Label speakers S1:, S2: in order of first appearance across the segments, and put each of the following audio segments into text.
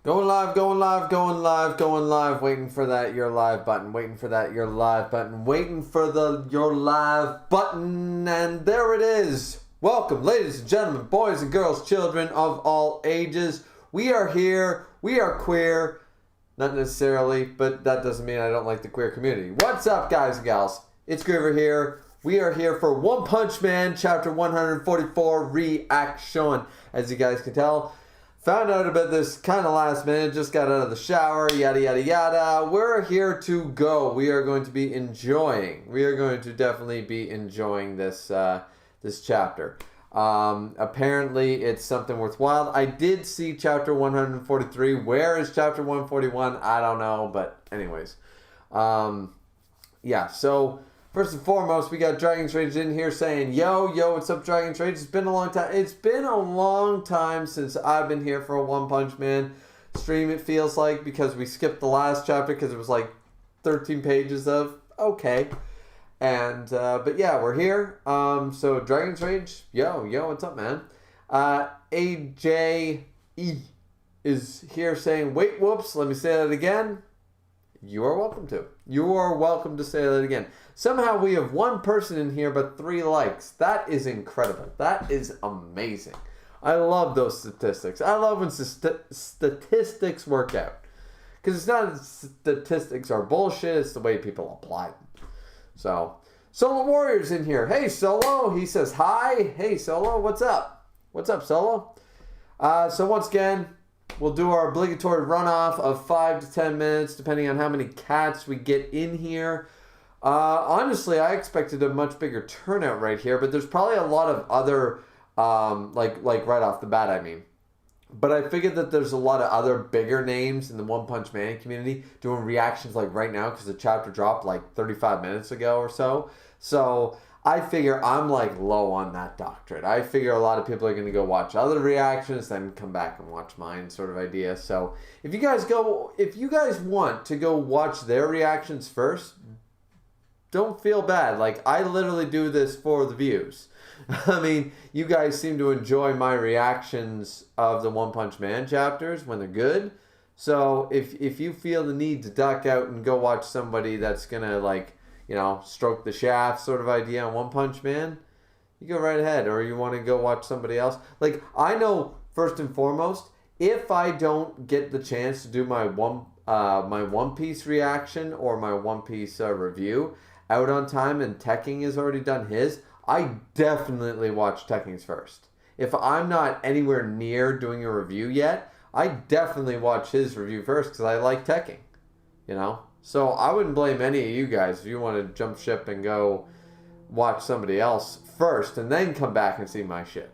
S1: Going live, going live, going live, going live. Waiting for that your live button. Waiting for that your live button. Waiting for the your live button. And there it is. Welcome, ladies and gentlemen, boys and girls, children of all ages. We are here. We are queer. Not necessarily, but that doesn't mean I don't like the queer community. What's up, guys and gals? It's Griever here. We are here for One Punch Man, chapter 144, reaction. As you guys can tell, found out about this kind of last minute, just got out of the shower, yada, yada, yada. We're here to go. We are going to be enjoying. We are going to definitely be enjoying this this chapter. Apparently, it's something worthwhile. I did see chapter 143. Where is chapter 141? I don't know, but anyways. Yeah, so first and foremost, we got Dragon's Rage in here saying, yo, what's up, Dragon's Rage? It's been a long time. It's been a long time since I've been here for a One Punch Man stream, it feels like, because we skipped the last chapter because it was like 13 pages of okay. And, but yeah, we're here. So Dragon's Rage, yo, what's up, man? AJE is here saying, wait, whoops, let me say that again. You are welcome to. You are welcome to say that again. Somehow we have one person in here, but 3 likes. That is incredible. That is amazing. I love those statistics. I love when statistics work out. Because it's not statistics are bullshit. It's the way people apply them. So, Solo Warrior's in here. Hey, Solo. He says hi. Hey, Solo. What's up? What's up, Solo? So once again, we'll do our obligatory runoff of 5 to 10 minutes, depending on how many cats we get in here. Honestly, I expected a much bigger turnout right here, but there's probably a lot of other, like right off the bat, I mean. But I figured that there's a lot of other bigger names in the One Punch Man community doing reactions like right now because the chapter dropped like 35 minutes ago or so. So I figure I'm like low on that doctorate. I figure a lot of people are going to go watch other reactions, then come back and watch mine sort of idea. So if you guys want to go watch their reactions first, don't feel bad. Like, I literally do this for the views. I mean, you guys seem to enjoy my reactions of the One Punch Man chapters when they're good. So if you feel the need to duck out and go watch somebody that's going to, like, you know, stroke the shaft sort of idea on One Punch Man, you go right ahead. Or you want to go watch somebody else. Like, I know, first and foremost, if I don't get the chance to do my One Piece reaction or my One Piece review out on time and Tekking has already done his, I definitely watch Tekking's first. If I'm not anywhere near doing a review yet, I definitely watch his review first because I like Tekking, you know? So I wouldn't blame any of you guys if you want to jump ship and go watch somebody else first and then come back and see my shit.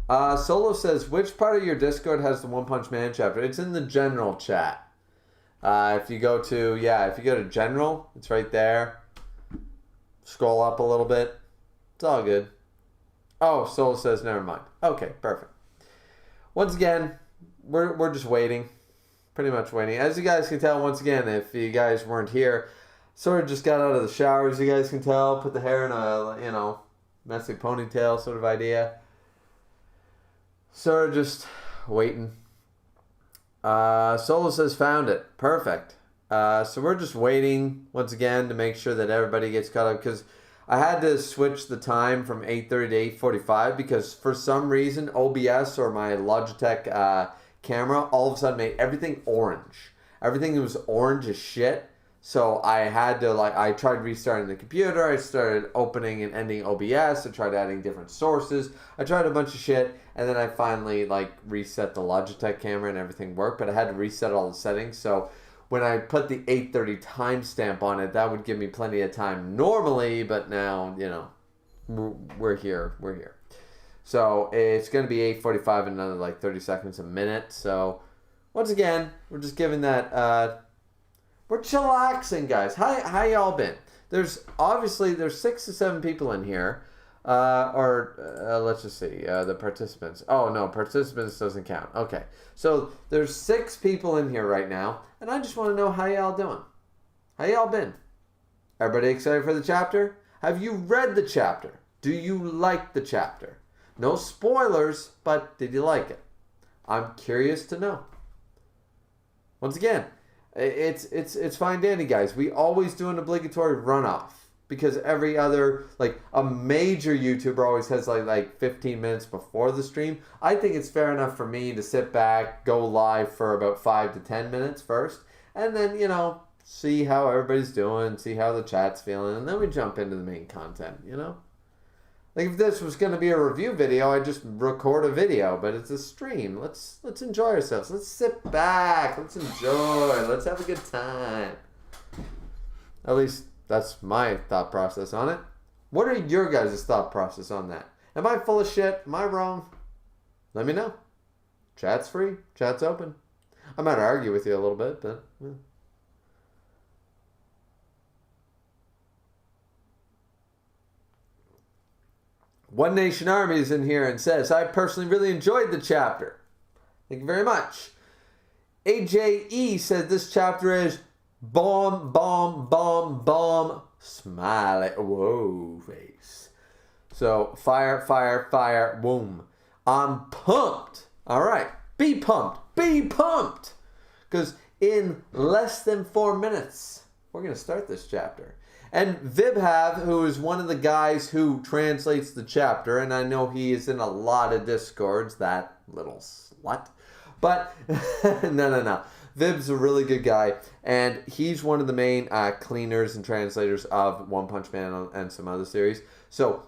S1: Solo says, which part of your Discord has the One Punch Man chapter? It's in the general chat. If you go to general, it's right there. Scroll up a little bit. It's all good. Oh, Solo says, never mind. Okay, perfect. Once again, we're just waiting. Pretty much waiting. As you guys can tell, once again, if you guys weren't here, sort of just got out of the shower, as you guys can tell. Put the hair in a, you know, messy ponytail sort of idea. Sort of just waiting. Solo says found it. Perfect. So we're just waiting once again to make sure that everybody gets caught up because I had to switch the time from 8:30 to 8:45 because for some reason OBS or my Logitech camera all of a sudden made everything orange. Everything was orange as shit. So I had to, like, I tried restarting the computer. I started opening and ending OBS. I tried adding different sources. I tried a bunch of shit. And then I finally, like, reset the Logitech camera and everything worked. But I had to reset all the settings. So when I put the 8:30 timestamp on it, that would give me plenty of time normally. But now, you know, we're here. We're here. So it's going to be 8:45 in another, like, 30 seconds a minute. So once again, we're just giving that... We're chillaxing, guys. How y'all been? There's 6 to 7 people in here. Let's just see. The participants. Oh, no. Participants doesn't count. Okay. So there's 6 people in here right now. And I just want to know how y'all doing. How y'all been? Everybody excited for the chapter? Have you read the chapter? Do you like the chapter? No spoilers, but did you like it? I'm curious to know. Once again, it's fine dandy, guys. We always do an obligatory runoff because every other, like a major YouTuber always has like 15 minutes before the stream. I think it's fair enough for me to sit back, go live for about 5 to 10 minutes first, and then, you know, see how everybody's doing, see how the chat's feeling, and then we jump into the main content, you know? Like if this was going to be a review video, I'd just record a video, but it's a stream. Let's enjoy ourselves. Let's sit back. Let's enjoy. Let's have a good time. At least that's my thought process on it. What are your guys' thought process on that? Am I full of shit? Am I wrong? Let me know. Chat's free. Chat's open. I might argue with you a little bit, but... Yeah. One Nation Army is in here and says, I personally really enjoyed the chapter. Thank you very much. AJE said this chapter is bomb, bomb, bomb, bomb, smiley, whoa, face. So, fire, fire, fire, boom. I'm pumped. All right. Be pumped. Be pumped. Because in less than 4 minutes, we're going to start this chapter. And Vibhav, who is one of the guys who translates the chapter, and I know he is in a lot of Discords, that little slut. But, no. Vib's a really good guy, and he's one of the main cleaners and translators of One Punch Man and some other series. So,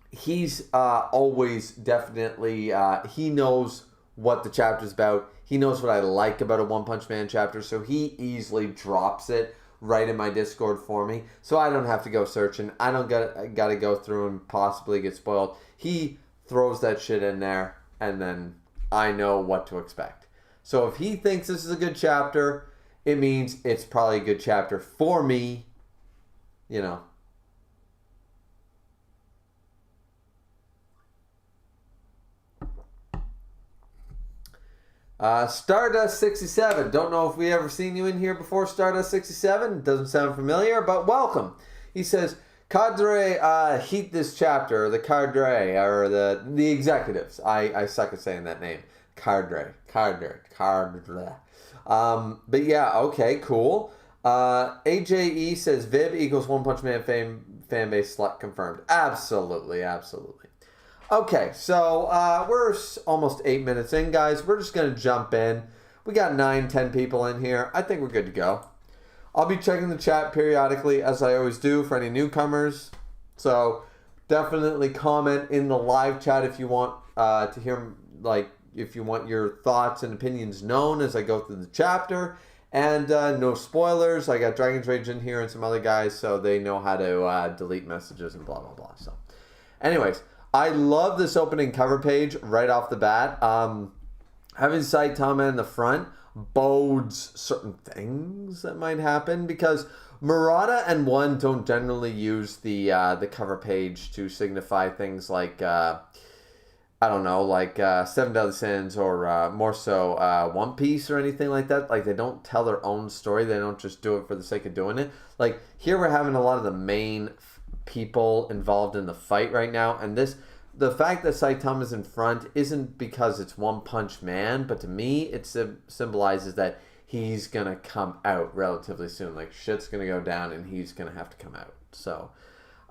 S1: he's always definitely, he knows what the chapter's about. He knows what I like about a One Punch Man chapter, so he easily drops it right in my Discord for me, so I don't have to go searching. I don't gotta go through and possibly get spoiled. He throws that shit in there, and then I know what to expect. So if he thinks this is a good chapter, it means it's probably a good chapter for me, you know. Stardust 67. Don't know if we ever seen you in here before, Stardust 67. Doesn't sound familiar, but welcome. He says, Cadre heat this chapter, the Cadre, or the executives. I suck at saying that name. Cadre. But yeah, okay, cool. AJE says, Vib equals One Punch Man fan base slut confirmed. Absolutely. Okay, so we're almost 8 minutes in, guys. We're just going to jump in. We got 9-10 people in here. I think we're good to go. I'll be checking the chat periodically, as I always do, for any newcomers. So definitely comment in the live chat if you want to hear, like, if you want your thoughts and opinions known as I go through the chapter. And no spoilers. I got Dragon's Rage in here and some other guys, so they know how to delete messages and blah, blah, blah. So anyways, I love this opening cover page right off the bat. Having Saitama in the front bodes certain things that might happen because Murata and One don't generally use the cover page to signify things like I don't know, like Seven Deadly Sins or more so One Piece or anything like that. Like they don't tell their own story. They don't just do it for the sake of doing it. Like here we're having a lot of the main people involved in the fight right now, and the fact that Saitama's in front isn't because it's One Punch Man, but to me it symbolizes that he's gonna come out relatively soon. Like shit's gonna go down and he's gonna have to come out. So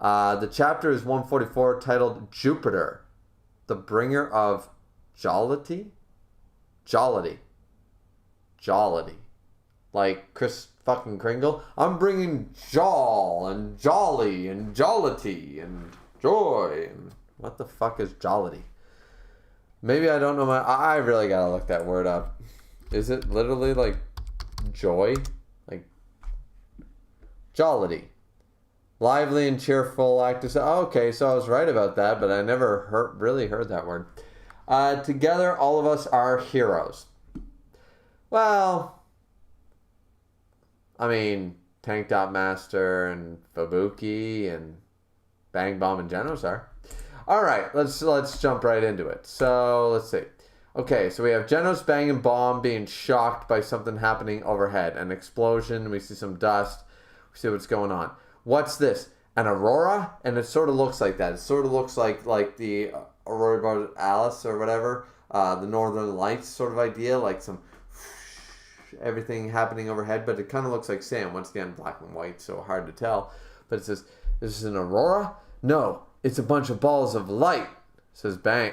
S1: the chapter is 144, titled Jupiter, the bringer of jollity, like Chris fucking Kringle. I'm bringing joll and jolly and jollity and joy. And what the fuck is jollity? Maybe I don't know I really gotta look that word up. Is it literally like joy? Like jollity. Lively and cheerful, active. Okay, so I was right about that, but I never really heard that word. Together, all of us are heroes. Well, I mean, Tank Top Master and Fubuki and Bang Bomb and Genos are. All right, let's jump right into it. So let's see. Okay, so we have Genos, Bang, and Bomb being shocked by something happening overhead. An explosion. We see some dust. We see what's going on. What's this? An aurora? And it sort of looks like that. It sort of looks like the aurora story about Alice or whatever, the Northern Lights sort of idea, like some everything happening overhead, but it kind of looks like sand. Once again, black and white, so hard to tell. But it says, "This is an aurora? No, it's a bunch of balls of light." It says Bang.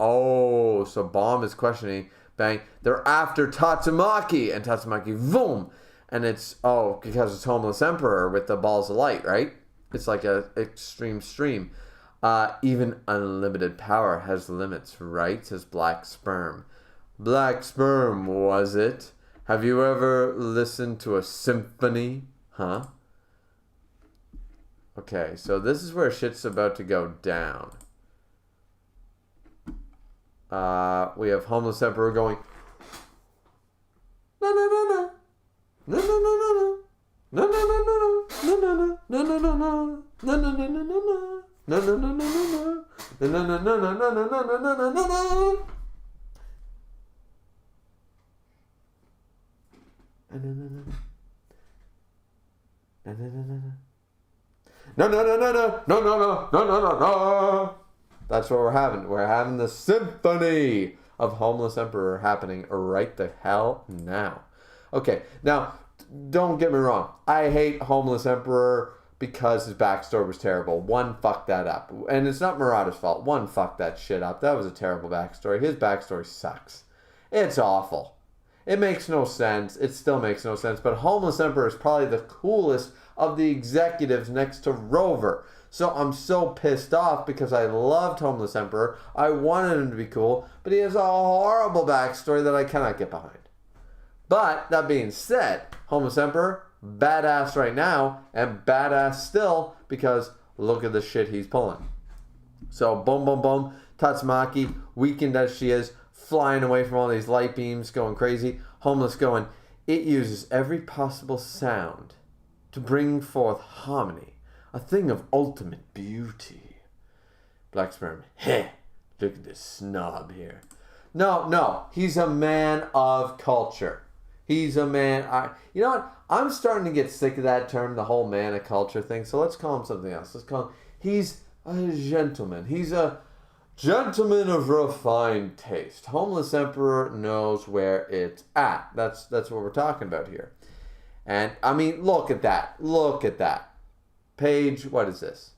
S1: Oh, so Bomb is questioning Bang. They're after Tatsumaki, and Tatsumaki, boom. And it's, because it's Homeless Emperor with the balls of light, right? It's like a extreme stream. Even unlimited power has limits, right? Says Black Sperm. Black Sperm, was it? Have you ever listened to a symphony? Huh? Okay, so this is where shit's about to go down. We have Homeless Emperor going, no, no, no, no. No, no, no, no, no. No, no, no, no, no. No, no, no, no, no. No, no, no, no, no. No, no, no, no, no. No, no, no, no, no, no, no, no, no, no, no. No, no, no, no, no, no, no, no, no, no, no, no. That's what we're having. We're having the symphony of Homeless Emperor happening right the hell now. Okay, now, don't get me wrong. I hate Homeless Emperor because his backstory was terrible. One fucked that up. And it's not Murata's fault. One fucked that shit up. That was a terrible backstory. His backstory sucks. It's awful. It makes no sense. It still makes no sense. But Homeless Emperor is probably the coolest of the executives next to Rover. So I'm so pissed off because I loved Homeless Emperor. I wanted him to be cool. But he has a horrible backstory that I cannot get behind. But that being said, Homeless Emperor, badass right now, and badass still because look at the shit he's pulling. So boom, boom, boom. Tatsumaki, weakened as she is, flying away from all these light beams, going crazy. Homeless going, it uses every possible sound to bring forth harmony, a thing of ultimate beauty. Black Sperm, heh, look at this snob here. No, he's a man of culture. He's a man. You know what? I'm starting to get sick of that term, the whole man of culture thing. So let's call him something else. Let's call him, he's a gentleman. He's a gentleman of refined taste. Homeless Emperor knows where it's at. That's what we're talking about here. And, I mean, look at that. Look at that. Page, what is this?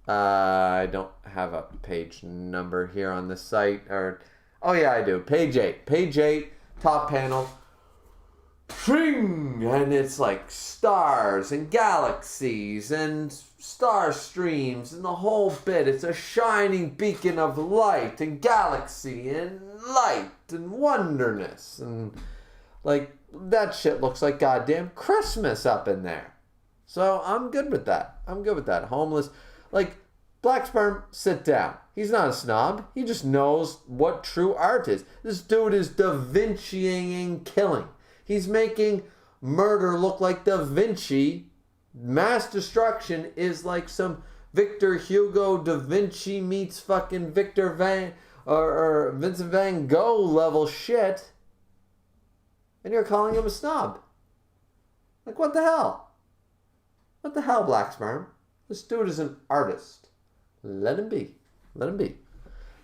S1: I don't have a page number here on the site. Oh, yeah, I do. Page 8. Page 8, top panel. And it's like stars and galaxies and star streams and the whole bit. It's a shining beacon of light and galaxy and light and wonderness. And like that shit looks like goddamn Christmas up in there. So I'm good with that. Homeless. Like Black Sperm, sit down. He's not a snob. He just knows what true art is. This dude is Da Vinci-ing killing. He's making murder look like Da Vinci. Mass destruction is like some Victor Hugo Da Vinci meets fucking Victor Van or Vincent Van Gogh level shit. And you're calling him a snob. Like what the hell? What the hell, Black Sperm? This dude is an artist. Let him be. Let him be.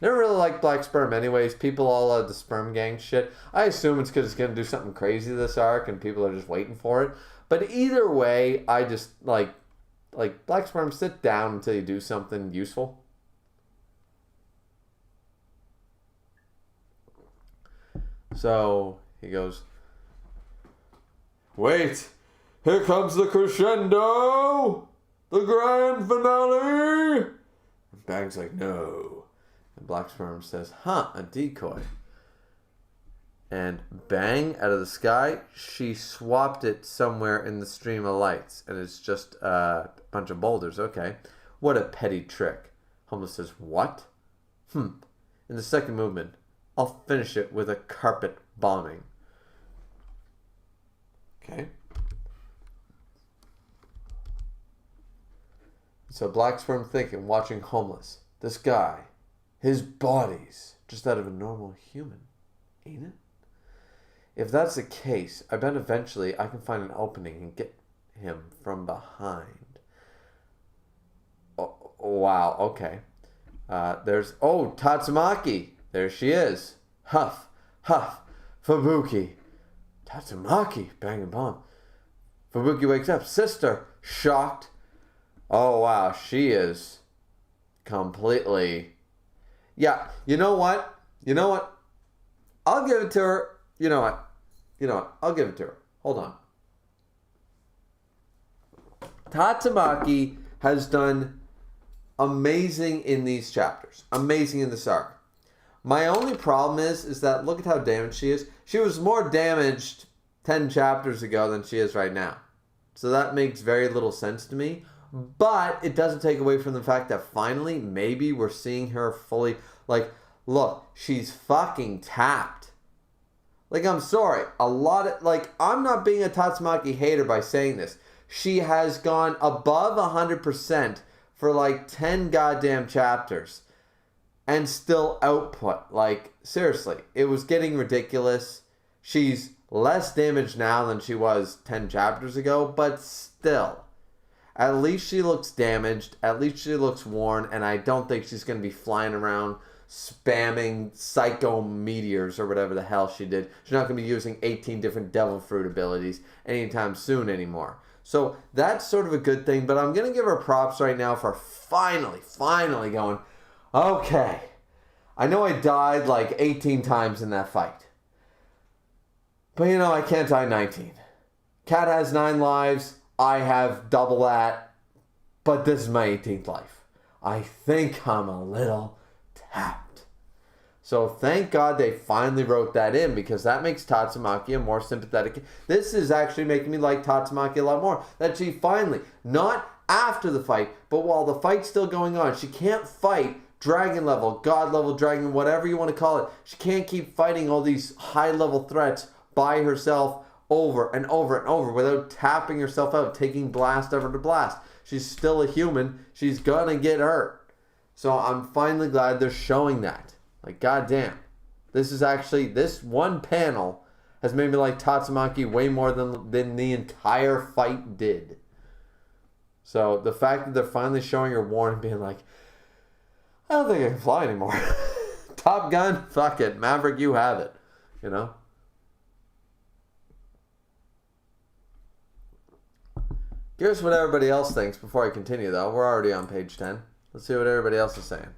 S1: Never really liked Black Sperm anyways. People all love the Sperm Gang shit. I assume it's because it's going to do something crazy this arc and people are just waiting for it. But either way, I just like Black Sperm, sit down until you do something useful. So he goes, wait, here comes the crescendo, the grand finale. And Bang's like, no. And Black Sperm says, a decoy. And bang, out of the sky, she swapped it somewhere in the stream of lights. And it's just a bunch of boulders. Okay. What a petty trick. Homeless says, what? In the second movement, I'll finish it with a carpet bombing. Okay. So Black Sperm thinking, watching Homeless. This guy, his body's just that of a normal human, ain't it? If that's the case, I bet eventually I can find an opening and get him from behind. Oh, wow, okay. There's, oh, Tatsumaki. There she is. Huff, huff, Fubuki. Tatsumaki, bang and bomb. Fubuki wakes up. Sister, shocked. Oh, wow, she is completely... Yeah, you know what? I'll give it to her. You know what? I'll give it to her. Hold on. Tatsumaki has done amazing in these chapters. Amazing in this arc. My only problem is that look at how damaged she is. She was more damaged 10 chapters ago than she is right now. So that makes very little sense to me. But it doesn't take away from the fact that finally, maybe we're seeing her fully. Like, look, she's fucking tapped. Like, I'm sorry. I'm not being a Tatsumaki hater by saying this. She has gone above 100% for like 10 goddamn chapters. And still output. Like, seriously. It was getting ridiculous. She's less damaged now than she was 10 chapters ago. But still. At least she looks damaged. At least she looks worn. And I don't think she's going to be flying around spamming psycho meteors or whatever the hell she did. She's not going to be using 18 different devil fruit abilities anytime soon anymore. So that's sort of a good thing. But I'm going to give her props right now for finally going, okay. I know I died like 18 times in that fight. But you know, I can't die 19. Cat has 9 lives. I have double that. But this is my 18th life. I think I'm a little tapped. So thank God they finally wrote that in, because that makes Tatsumaki a more sympathetic. This is actually making me like Tatsumaki a lot more. That she finally, not after the fight, but while the fight's still going on, she can't fight dragon level, god level dragon, whatever you want to call it. She can't keep fighting all these high level threats by herself over and over and over without tapping herself out, taking blast over to blast. She's still a human. She's gonna get hurt. So I'm finally glad they're showing that. Like, goddamn. This one panel has made me like Tatsumaki way more than the entire fight did. So the fact that they're finally showing her worn and being like, I don't think I can fly anymore. Top Gun, fuck it. Maverick, you have it. You know? Here's what everybody else thinks before I continue, though. We're already on page 10. Let's see what everybody else is saying.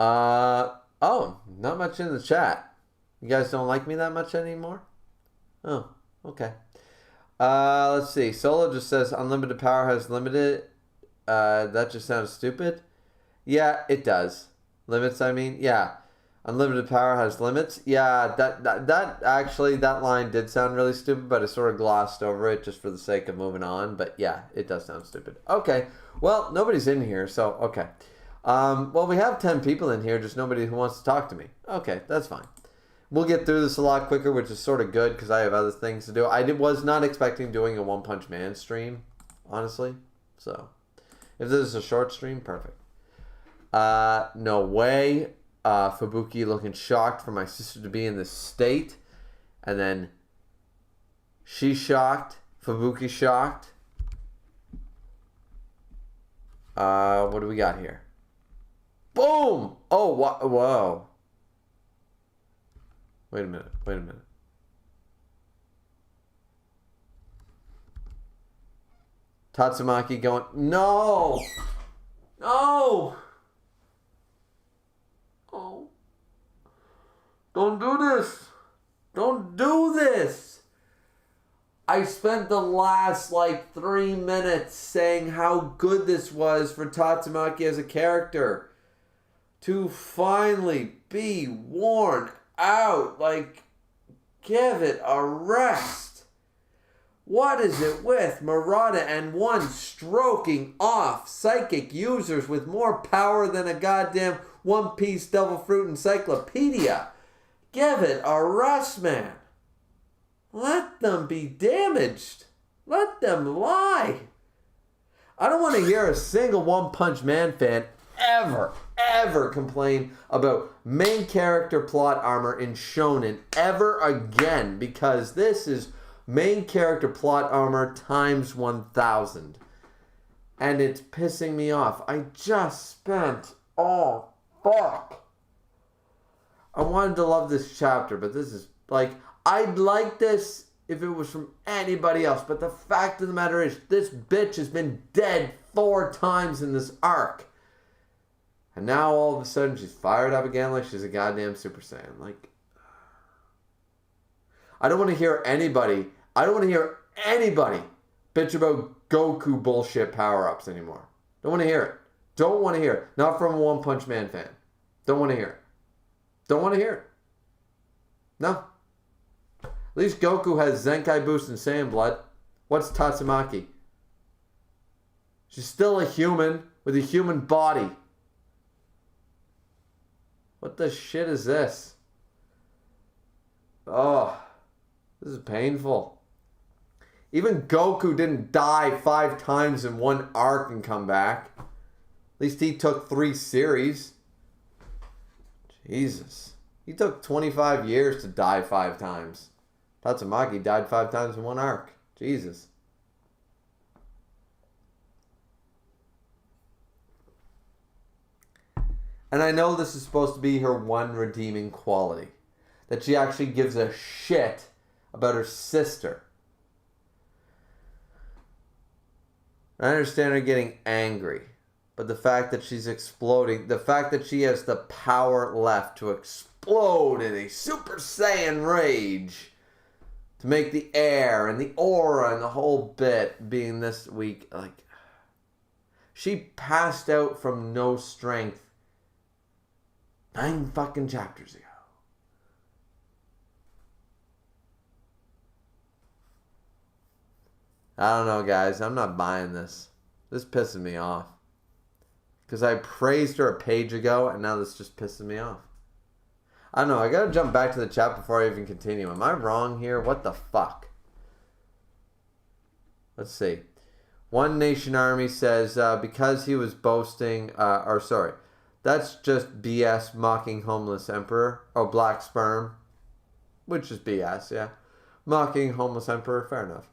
S1: Oh, not much in the chat. You guys don't like me that much anymore? Oh, okay. Let's see. Solo just says unlimited power has limited. That just sounds stupid. Yeah, it does. Limits, I mean. Yeah. Unlimited power has limits. Yeah, that line did sound really stupid, but I sort of glossed over it just for the sake of moving on. But yeah, it does sound stupid. Okay. Well, nobody's in here, so okay. Well, we have 10 people in here, just nobody who wants to talk to me. Okay, that's fine. We'll get through this a lot quicker, which is sort of good because I have other things to do. I was not expecting doing a One Punch Man stream, honestly. So, if this is a short stream, perfect. No way. Fubuki looking shocked for my sister to be in this state. And then she's shocked. Fubuki shocked. What do we got here? Boom! Oh, whoa. Wait a minute. Tatsumaki going, no! No! Oh. Don't do this! Don't do this! I spent the last, 3 minutes saying how good this was for Tatsumaki as a character. To finally be worn out. Give it a rest. What is it with Murata and one stroking off psychic users with more power than a goddamn One Piece Devil Fruit encyclopedia? Give it a rest, man. Let them be damaged. Let them lie. I don't want to hear a single One Punch Man fan ever complain about main character plot armor in Shonen ever again, because this is main character plot armor times 1000. And it's pissing me off. I just spent... Oh, fuck. I wanted to love this chapter, but this is... Like, I'd like this if it was from anybody else. But the fact of the matter is, this bitch has been dead 4 times in this arc. And now all of a sudden she's fired up again like she's a goddamn Super Saiyan. Like, I don't want to hear anybody bitch about Goku bullshit power-ups anymore. Don't want to hear it. Don't want to hear it. Not from a One Punch Man fan. Don't want to hear it. Don't want to hear it. No. At least Goku has Zenkai Boost and Saiyan Blood. What's Tatsumaki? She's still a human with a human body. What the shit is this? Oh, this is painful. Even Goku didn't die 5 times in one arc and come back. At least he took 3 series. Jesus. He took 25 years to die 5 times. Tatsumaki died 5 times in one arc. Jesus. And I know this is supposed to be her one redeeming quality. That she actually gives a shit about her sister. I understand her getting angry. But the fact that she's exploding, the fact that she has the power left to explode in a Super Saiyan rage, to make the air and the aura and the whole bit being this weak, like, she passed out from no strength 9 fucking chapters ago. I don't know, guys. I'm not buying this. This pisses me off. Because I praised her a page ago, and now this just pisses me off. I don't know. I gotta jump back to the chat before I even continue. Am I wrong here? What the fuck? Let's see. One Nation Army says, because he was boasting, that's just BS mocking homeless emperor. Oh, black sperm. Which is BS, yeah. Mocking homeless emperor, fair enough.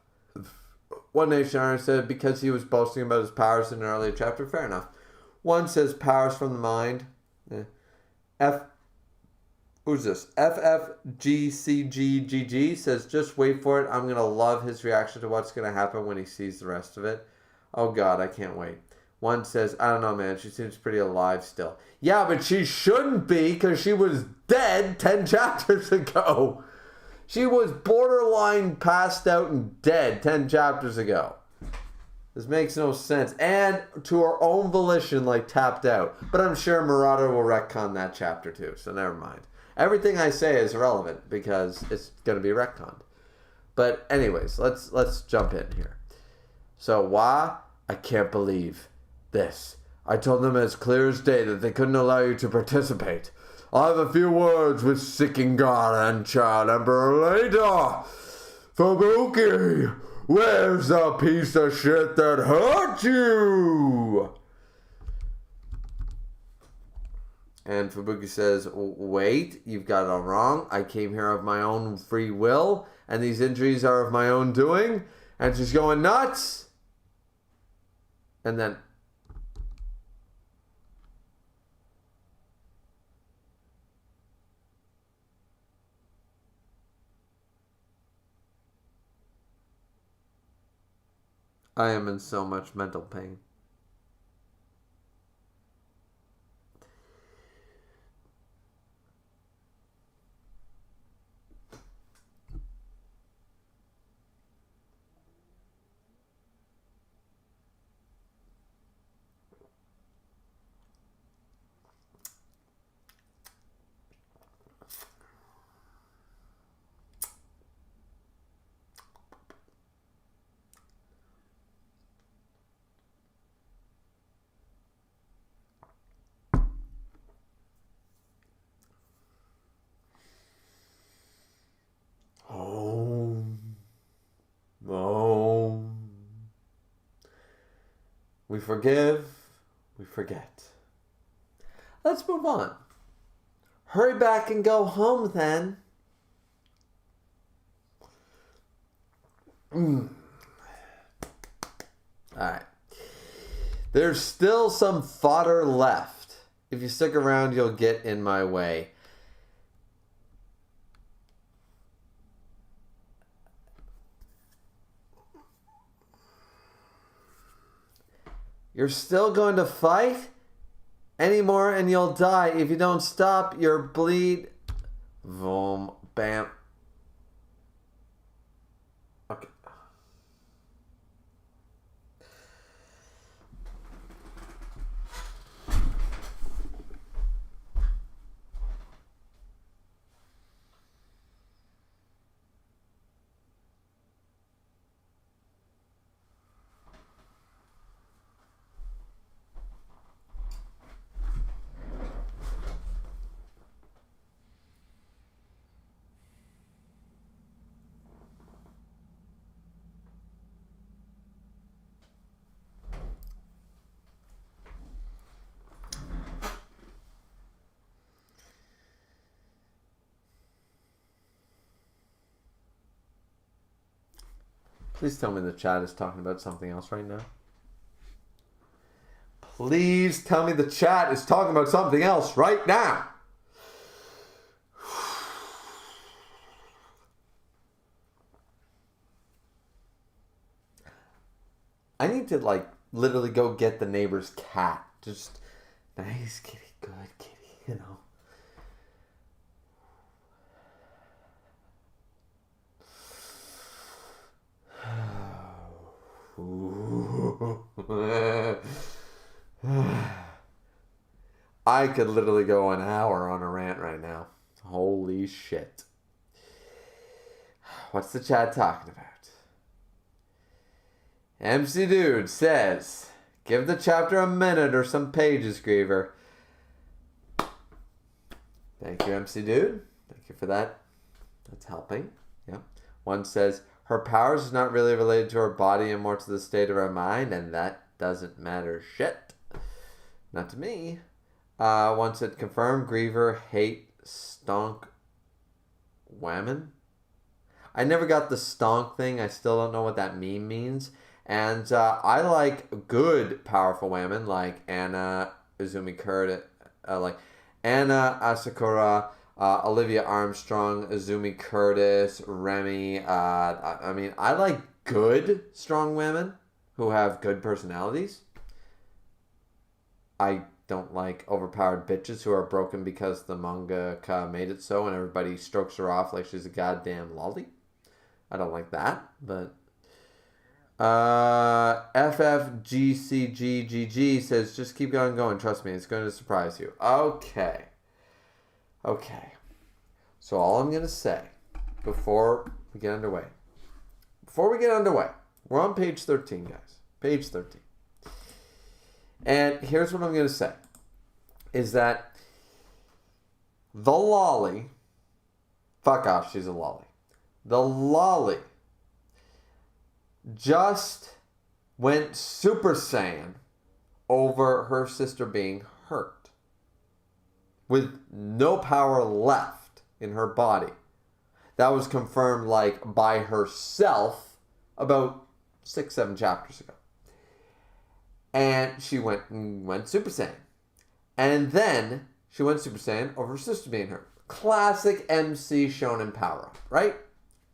S1: One Nation Army said, because he was boasting about his powers in an earlier chapter, fair enough. One says, powers from the mind. Who's this? FFGCGGG says, just wait for it. I'm going to love his reaction to what's going to happen when he sees the rest of it. Oh, God, I can't wait. One says, I don't know, man. She seems pretty alive still. Yeah, but she shouldn't be because she was dead 10 chapters ago. She was borderline passed out and dead 10 chapters ago. This makes no sense. And to her own volition, like, tapped out. But I'm sure Murata will retcon that chapter too, so never mind. Everything I say is irrelevant because it's going to be retconned. But anyways, let's jump in here. So, why? I can't believe this. I told them as clear as day that they couldn't allow you to participate. I'll have a few words with Sikingara and Child Emperor later. Fubuki, where's the piece of shit that hurt you? And Fubuki says, wait, you've got it all wrong. I came here of my own free will, and these injuries are of my own doing. And she's going nuts. And then... I am in so much mental pain. We forgive, we forget. Let's move on. Hurry back and go home then. Alright. There's still some fodder left. If you stick around, you'll get in my way. You're still going to fight? Anymore and you'll die. If you don't stop, you'll bleed. Boom. Bam. Okay. Please tell me the chat is talking about something else right now. Please tell me the chat is talking about something else right now. I need to, like, literally go get the neighbor's cat. Just, nice kitty, good kitty, you know. I could literally go an hour on a rant right now. Holy shit. What's the chat talking about? MC Dude says, give the chapter a minute or some pages, Griever. Thank you, MC Dude. Thank you for that. That's helping. Yeah. One says, her powers is not really related to her body and more to the state of her mind, and that doesn't matter shit. Not to me. One said, confirm Griever hate stonk women. I never got the stonk thing. I still don't know what that meme means. And I like good, powerful women like Anna Izumi Curtis, like Anna Asakura, Olivia Armstrong, Izumi Curtis, Remy. I mean, I like good, strong women who have good personalities. I don't like overpowered bitches who are broken because the mangaka made it so and everybody strokes her off like she's a goddamn lolly. I don't like that, but... FFGCGGG says, just keep going. Trust me, it's going to surprise you. Okay. So all I'm going to say before we get underway, we're on page 13, guys. Page 13. And here's what I'm going to say, is that the lolly, fuck off, she's a lolly. The lolly just went Super Saiyan over her sister being hurt with no power left in her body. That was confirmed like by herself about 6-7 chapters ago. And she went Super Saiyan. And then she went Super Saiyan over her sister being hurt. Classic MC shonen power up, right?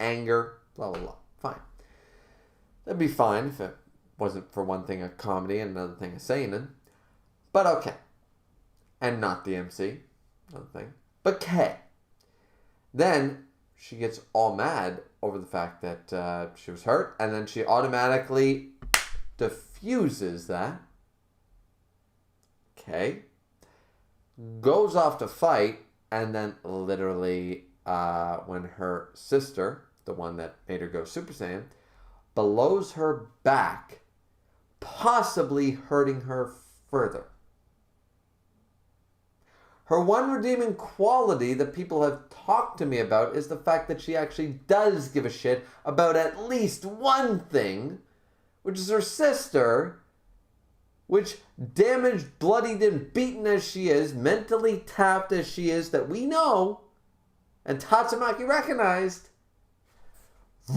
S1: Anger, blah, blah, blah. Fine. That'd be fine if it wasn't for one thing a comedy and another thing a seinen. But okay. And not the MC. Another thing. But K. Then she gets all mad over the fact that she was hurt. And then she automatically diffuses that. Okay. Goes off to fight. And then literally when her sister, the one that made her go Super Saiyan, blows her back, possibly hurting her further. Her one redeeming quality that people have talked to me about is the fact that she actually does give a shit about at least one thing, which is her sister, which damaged, bloodied, and beaten as she is, mentally tapped as she is, that we know, and Tatsumaki recognized.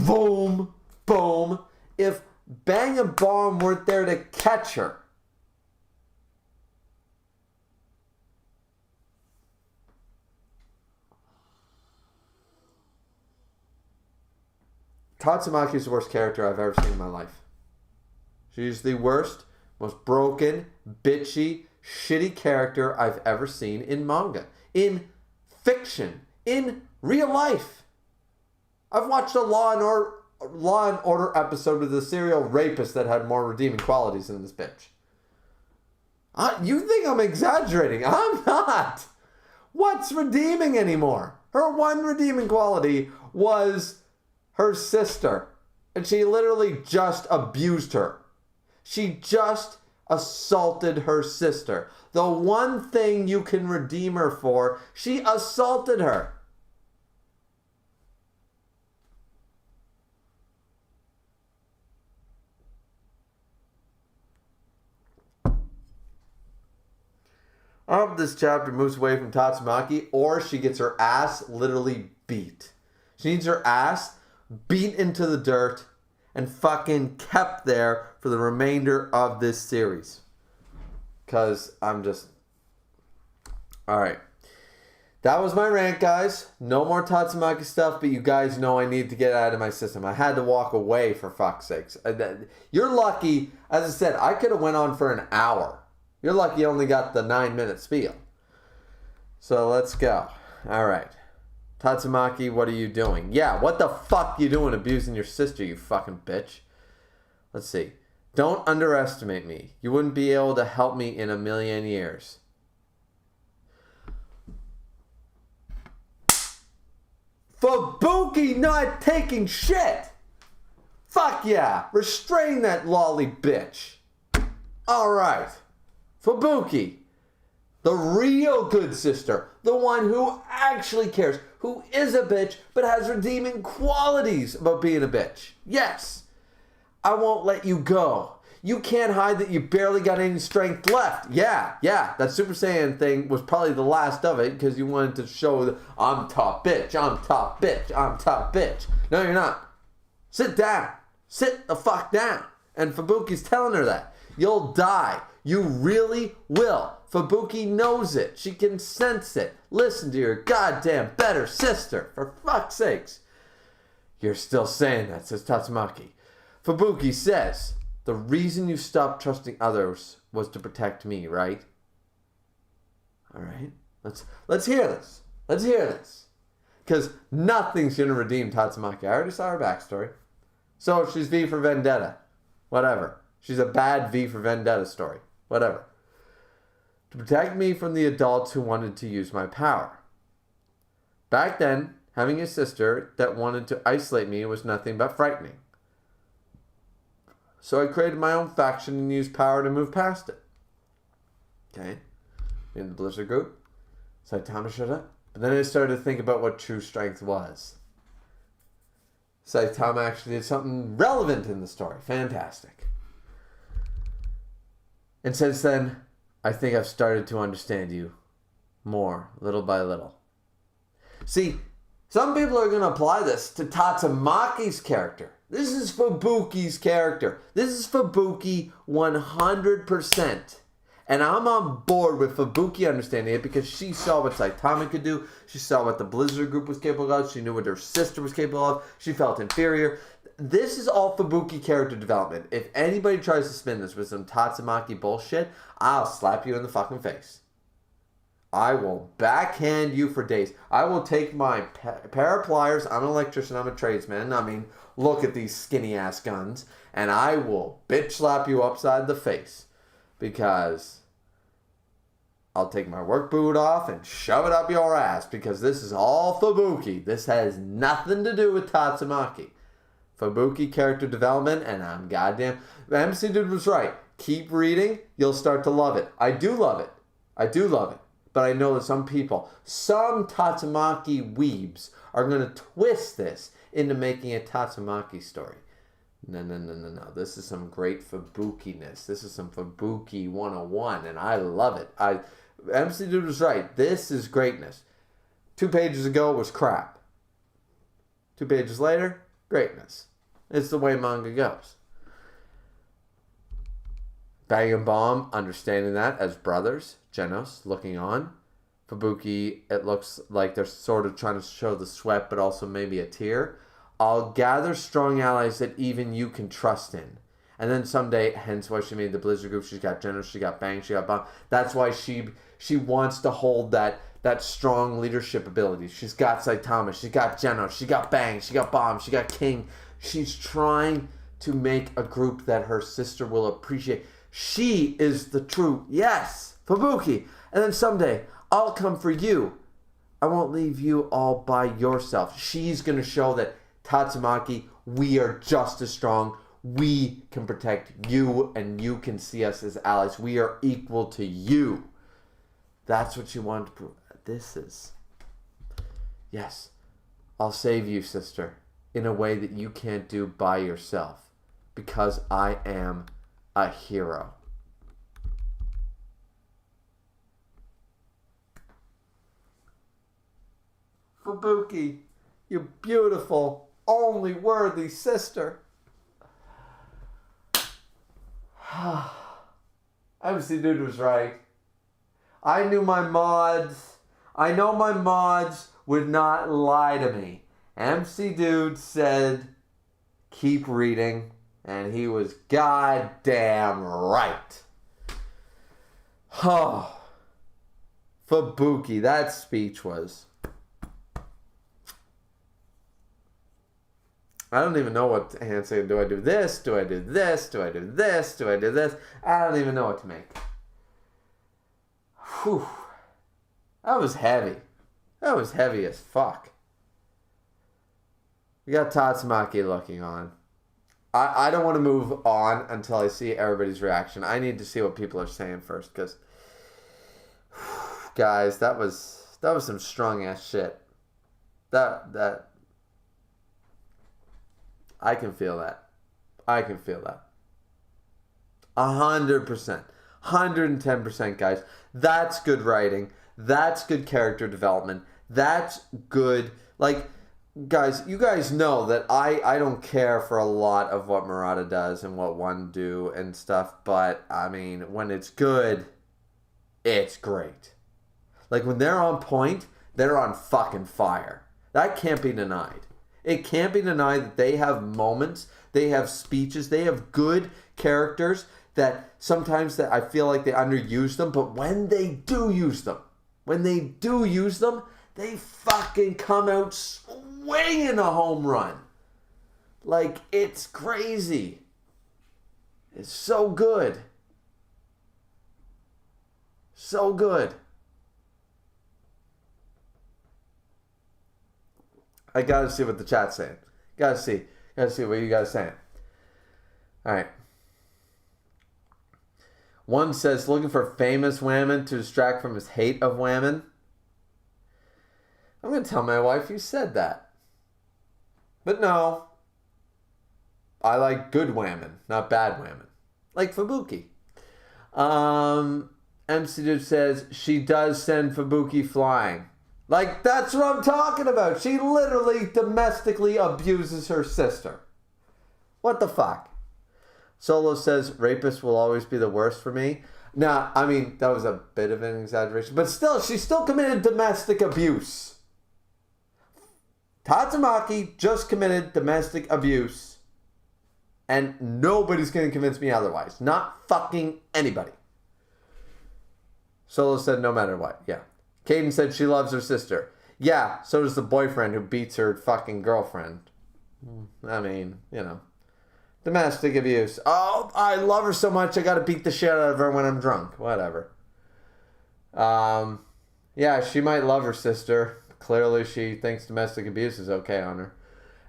S1: Boom. Boom. If Bang and Bomb weren't there to catch her, Tatsumaki is the worst character I've ever seen in my life. She's the worst, most broken, bitchy, shitty character I've ever seen in manga. In fiction. In real life. I've watched a Law and Order episode with a serial rapist that had more redeeming qualities than this bitch. You think I'm exaggerating? I'm not. What's redeeming anymore? Her one redeeming quality was her sister. And she literally just abused her. She just assaulted her sister. The one thing you can redeem her for, she assaulted her. I hope this chapter moves away from Tatsumaki, or she gets her ass literally beat. She needs her ass beat into the dirt and fucking kept there for the remainder of this series. Because I'm just... Alright. That was my rant, guys. No more Tatsumaki stuff, but you guys know I need to get out of my system. I had to walk away, for fuck's sakes. You're lucky. As I said, I could have went on for an hour. You're lucky you only got the 9-minute spiel. So let's go. Alright. Tatsumaki, what are you doing? Yeah, what the fuck you doing abusing your sister, you fucking bitch? Let's see. Don't underestimate me. You wouldn't be able to help me in a million years. Fubuki not taking shit! Fuck yeah! Restrain that lolly bitch. Alright. Fubuki, the real good sister, the one who actually cares, who is a bitch but has redeeming qualities about being a bitch. Yes, I won't let you go. You can't hide that you barely got any strength left. Yeah, that Super Saiyan thing was probably the last of it because you wanted to show that I'm top bitch, I'm top bitch, I'm top bitch. No, you're not. Sit down. Sit the fuck down. And Fubuki's telling her that. You'll die. You really will. Fubuki knows it. She can sense it. Listen to your goddamn better sister. For fuck's sakes. You're still saying that, says Tatsumaki. Fubuki says, the reason you stopped trusting others was to protect me, right? Alright. Let's hear this. Let's hear this. Because nothing's going to redeem Tatsumaki. I already saw her backstory. So she's V for Vendetta. Whatever. She's a bad V for Vendetta story. Whatever. To protect me from the adults who wanted to use my power. Back then, having a sister that wanted to isolate me was nothing but frightening. So I created my own faction and used power to move past it. Okay? In the Blizzard group, Saitama showed up. But then I started to think about what true strength was. Saitama actually did something relevant in the story. Fantastic. And since then, I think I've started to understand you more, little by little. See, some people are going to apply this to Tatsumaki's character. This is Fubuki's character. This is Fubuki 100%. And I'm on board with Fubuki understanding it because she saw what Saitama could do. She saw what the Blizzard group was capable of. She knew what her sister was capable of. She felt inferior. This is all Fubuki character development. If anybody tries to spin this with some Tatsumaki bullshit, I'll slap you in the fucking face. I will backhand you for days. I will take my pair of pliers. I'm an electrician. I'm a tradesman. I mean, look at these skinny ass guns. And I will bitch slap you upside the face. Because I'll take my work boot off and shove it up your ass. Because this is all Fubuki. This has nothing to do with Tatsumaki. Fubuki character development, and I'm goddamn... MC Dude was right. Keep reading. You'll start to love it. I do love it. I do love it. But I know that some people, some Tatsumaki weebs, are going to twist this into making a Tatsumaki story. No. This is some great Fubuki-ness. This is some Fubuki 101, and I love it. MC Dude was right. This is greatness. 2 pages ago was crap. 2 pages later, greatness. It's the way manga goes. Bang and Bomb, understanding that as brothers. Genos, looking on. Fubuki, it looks like they're sort of trying to show the sweat, but also maybe a tear. I'll gather strong allies that even you can trust in. And then someday, hence why she made the Blizzard group, she's got General, she got Bang, she got Bomb. That's why she wants to hold that strong leadership ability. She's got Saitama, she's got General, she got Bang, she got Bomb, she got King. She's trying to make a group that her sister will appreciate. She is the true, yes, Fubuki. And then someday, I'll come for you. I won't leave you all by yourself. She's going to show that, Tatsumaki, we are just as strong. We can protect you, and you can see us as allies. We are equal to you. That's what you want to prove. This is, yes, I'll save you, sister, in a way that you can't do by yourself, because I am a hero. Fubuki, you beautiful, only worthy sister. MC Dude was right. I know my mods would not lie to me. MC Dude said, keep reading. And he was goddamn right. Oh, Fubuki, that speech was... I don't even know what hand saying. Do I do this? Do I do this? Do I do this? Do I do this? I don't even know what to make. Whew. That was heavy. That was heavy as fuck. We got Tatsumaki looking on. I don't want to move on until I see everybody's reaction. I need to see what people are saying first, because guys, that was some strong ass shit. That I can feel that. I can feel that. 100%. 110%, guys. That's good writing. That's good character development. That's good. Like, guys, you guys know that I don't care for a lot of what Murata does and what One do and stuff. But, I mean, when it's good, it's great. Like, when they're on point, they're on fucking fire. That can't be denied. It can't be denied that they have moments, they have speeches, they have good characters that sometimes that I feel like they underuse them, but when they do use them, they fucking come out swinging a home run. Like, it's crazy. It's so good. So good. I gotta see what the chat's saying. Gotta see what you guys saying. Alright. One says, looking for famous women to distract from his hate of women. I'm gonna tell my wife you said that. But no. I like good women, not bad women. Like Fubuki. MC Dude says, she does send Fubuki flying. Like, that's what I'm talking about. She literally domestically abuses her sister. What the fuck? Solo says, rapist will always be the worst for me. Nah, I mean, that was a bit of an exaggeration. But still, she still committed domestic abuse. Tatsumaki just committed domestic abuse. And nobody's going to convince me otherwise. Not fucking anybody. Solo said, no matter what. Yeah. Kaden said she loves her sister. Yeah, so does the boyfriend who beats her fucking girlfriend. I mean, you know. Domestic abuse. Oh, I love her so much I gotta beat the shit out of her when I'm drunk. Whatever. Yeah, she might love her sister. Clearly she thinks domestic abuse is okay on her.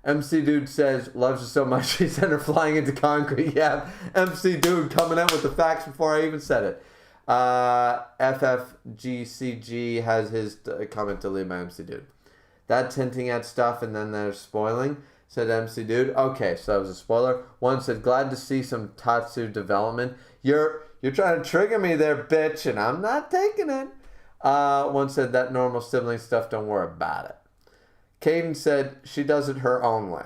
S1: MC Dude says, loves her so much she sent her flying into concrete. Yeah, MC Dude coming out with the facts before I even said it. FFGCG has his comment deleted by MC Dude. That hinting at stuff and then there's spoiling, said MC Dude. Okay, so that was a spoiler. One said, glad to see some Tatsu development. You're trying to trigger me there, bitch, and I'm not taking it. One said, that normal sibling stuff, don't worry about it. Kaden said, she does it her own way.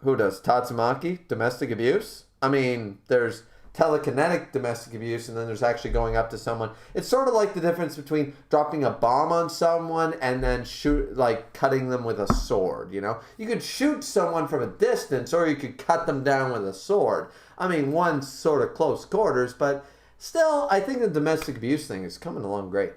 S1: Who does? Tatsumaki? Domestic abuse? I mean, there's telekinetic domestic abuse, and then there's actually going up to someone. It's sort of like the difference between dropping a bomb on someone and then cutting them with a sword, you know? You could shoot someone from a distance, or you could cut them down with a sword. I mean, one's sort of close quarters, but still, I think the domestic abuse thing is coming along great.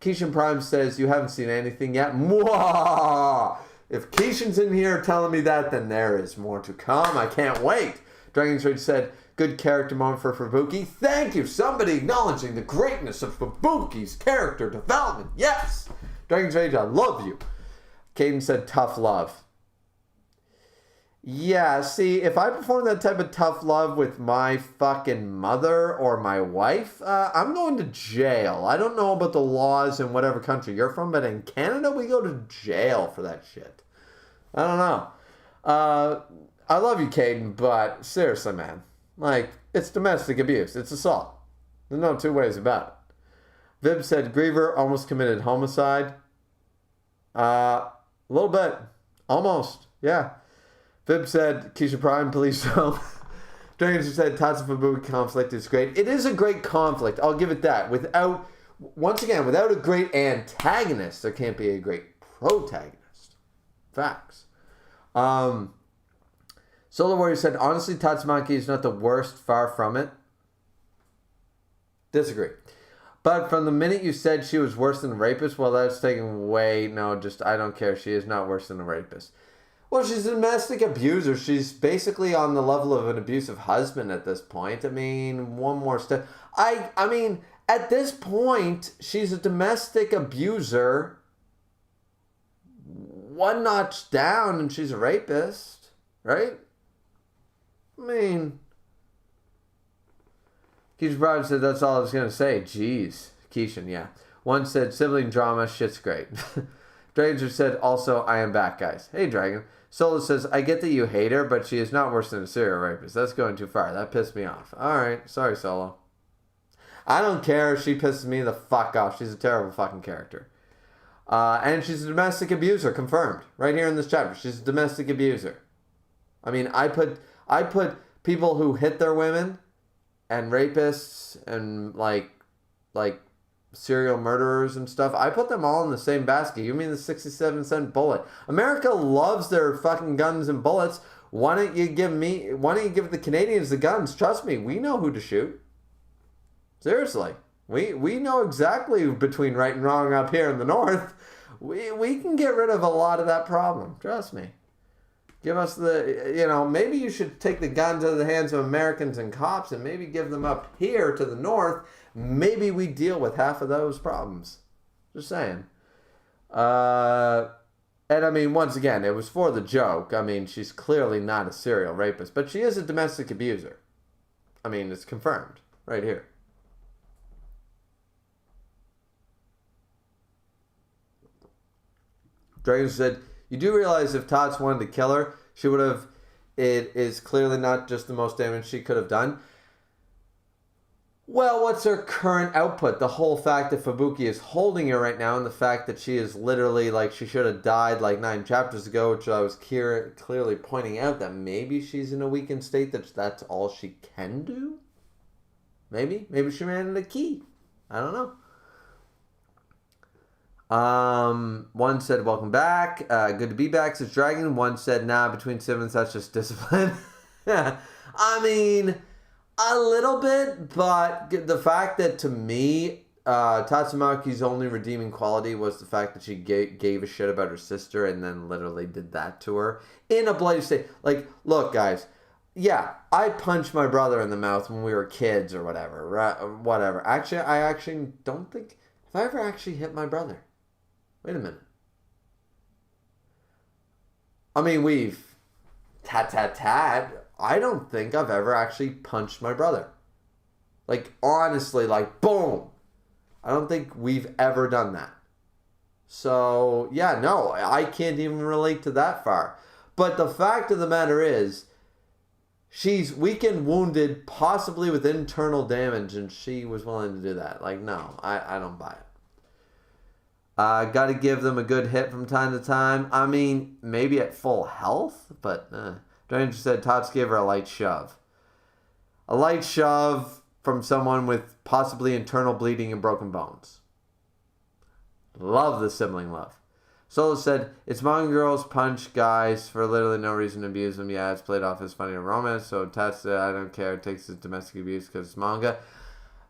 S1: Keishan Prime says, you haven't seen anything yet. Mwah! If Keishan's in here telling me that, then there is more to come. I can't wait. Dragon's Rage said, good character moment for Fubuki. Thank you. Somebody acknowledging the greatness of Fubuki's character development. Yes. Dragon's Rage, I love you. Caden said, tough love. Yeah, see, if I perform that type of tough love with my fucking mother or my wife, I'm going to jail. I don't know about the laws in whatever country you're from, but in Canada, we go to jail for that shit. I don't know. I love you, Caden, but seriously, man. Like, it's domestic abuse. It's assault. There's no two ways about it. Vib said, Griever almost committed homicide. A little bit. Almost. Yeah. Vib said, Keisha Prime, please don't. Dragons said, Tatsu Fubuki conflict is great. It is a great conflict. I'll give it that. Without a great antagonist, there can't be a great protagonist. Facts. Solar Warrior said, honestly, Tatsumaki is not the worst, far from it. Disagree. But from the minute you said she was worse than a rapist, well, that's taken away. No, I don't care. She is not worse than a rapist. Well, she's a domestic abuser. She's basically on the level of an abusive husband at this point. I mean, one more step. I mean, at this point, she's a domestic abuser. One notch down and she's a rapist, right? I mean, Keisha Brown said that's all I was going to say. Jeez. Keishan, yeah. One said, sibling drama, shit's great. Dragon said, also, I am back, guys. Hey, Dragon. Solo says, I get that you hate her, but she is not worse than a serial rapist. That's going too far. That pissed me off. Alright, sorry, Solo. I don't care. She pisses me the fuck off. She's a terrible fucking character. And she's a domestic abuser, confirmed. Right here in this chapter. She's a domestic abuser. I mean, I put people who hit their women and rapists and like serial murderers and stuff. I put them all in the same basket. You mean the 67-cent bullet? America loves their fucking guns and bullets. Why don't you give the Canadians the guns? Trust me, we know who to shoot. Seriously. We know exactly between right and wrong up here in the north. We can get rid of a lot of that problem. Trust me. Give us maybe you should take the guns out of the hands of Americans and cops and maybe give them up here to the north. Maybe we deal with half of those problems. Just saying. And I mean, once again, it was for the joke. I mean, she's clearly not a serial rapist, but she is a domestic abuser. I mean, it's confirmed right here. Dragon said, you do realize if Tots wanted to kill her, she would have. It is clearly not just the most damage she could have done. Well, what's her current output? The whole fact that Fubuki is holding her right now and the fact that she is literally like she should have died like 9 chapters ago, which I was clearly pointing out that maybe she's in a weakened state, that's all she can do? Maybe she ran out of key. I don't know. One said, welcome back. Good to be back, says Dragon. One said, nah, between siblings, that's just discipline. I mean, a little bit, but the fact that to me, Tatsumaki's only redeeming quality was the fact that she gave a shit about her sister and then literally did that to her in a bloody state. Like, look, guys, yeah, I punched my brother in the mouth when we were kids or whatever, right? Whatever. Actually, I actually don't think, have I ever actually hit my brother? Wait a minute. I mean, we've tat. I don't think I've ever actually punched my brother. Like, honestly, like, boom. I don't think we've ever done that. So, yeah, no, I can't even relate to that far. But the fact of the matter is, she's weak and wounded, possibly with internal damage, and she was willing to do that. Like, no, I don't buy it. Got to give them a good hit from time to time. I mean, maybe at full health, but Dranger said Tots gave her a light shove. A light shove from someone with possibly internal bleeding and broken bones. Love the sibling love. Solo said, it's manga girls punch guys for literally no reason to abuse them. Yeah, it's played off as funny and romance, so Tatsu, I don't care. It takes his domestic abuse because it's manga.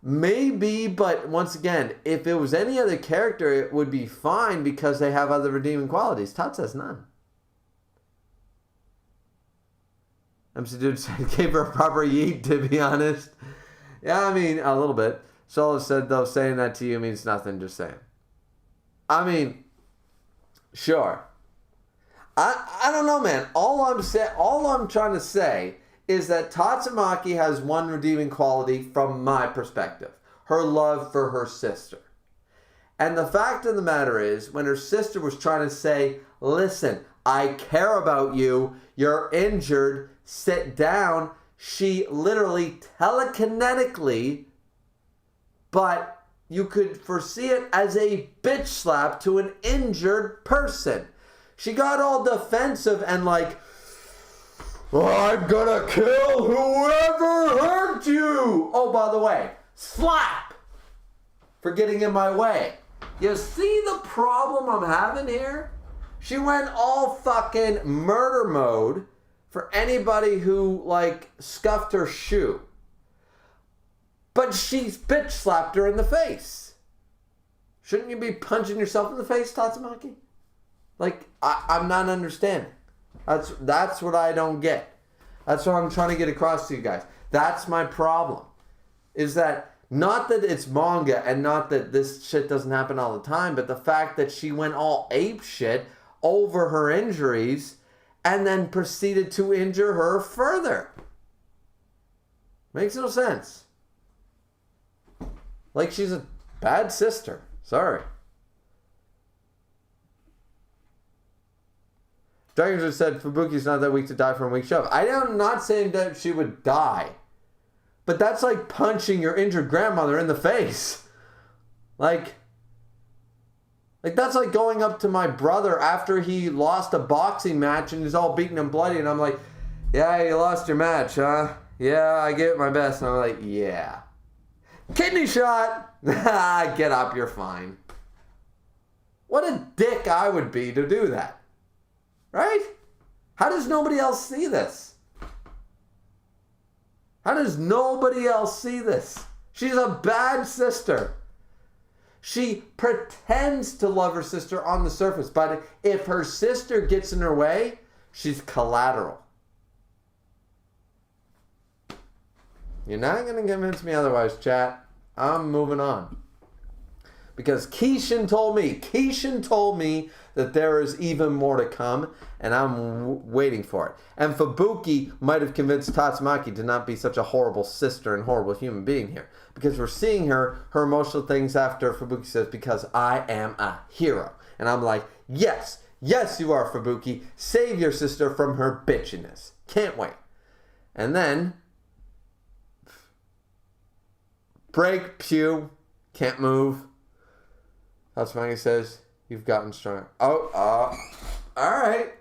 S1: Maybe, but once again, if it was any other character, it would be fine because they have other redeeming qualities. Tatsu has none. MC Dude said, gave her a proper yeet, to be honest. Yeah, I mean, a little bit. Solo said, though, saying that to you means nothing, just saying. I mean, sure. I don't know, man. All I'm trying to say is that Tatsumaki has one redeeming quality from my perspective. Her love for her sister. And the fact of the matter is, when her sister was trying to say, listen, I care about you, you're injured, sit down, she literally telekinetically, but you could foresee it as a bitch slap to an injured person. She got all defensive and like, I'm gonna kill whoever hurt you. Oh, by the way, slap for getting in my way. You see the problem I'm having here? She went all fucking murder mode for anybody who, like, scuffed her shoe. But she bitch slapped her in the face. Shouldn't you be punching yourself in the face, Tatsumaki? Like, I'm not understanding. That's what I don't get. That's what I'm trying to get across to you guys. That's my problem. Is that not that it's manga and not that this shit doesn't happen all the time, but the fact that she went all ape shit over her injuries and then proceeded to injure her further. Makes no sense. Like she's a bad sister. Sorry. Dragons just said Fubuki's not that weak to die from a weak shove. I'm not saying that she would die. But that's like punching your injured grandmother in the face. Like that's like going up to my brother after he lost a boxing match and he's all beaten and bloody. And I'm like, yeah, you lost your match, huh? Yeah, I gave it my best. And I'm like, yeah. Kidney shot. Get up, you're fine. What a dick I would be to do that. Right? How does nobody else see this? How does nobody else see this? She's a bad sister. She pretends to love her sister on the surface, but if her sister gets in her way, she's collateral. You're not going to convince me otherwise, chat. I'm moving on. Because Keishan told me that there is even more to come, and I'm waiting for it. And Fubuki might have convinced Tatsumaki to not be such a horrible sister and horrible human being here. Because we're seeing her emotional things after Fubuki says, because I am a hero. And I'm like, yes, you are, Fubuki. Save your sister from her bitchiness. Can't wait. And then, break, pew, can't move. Tatsumaki says, you've gotten stronger. All right.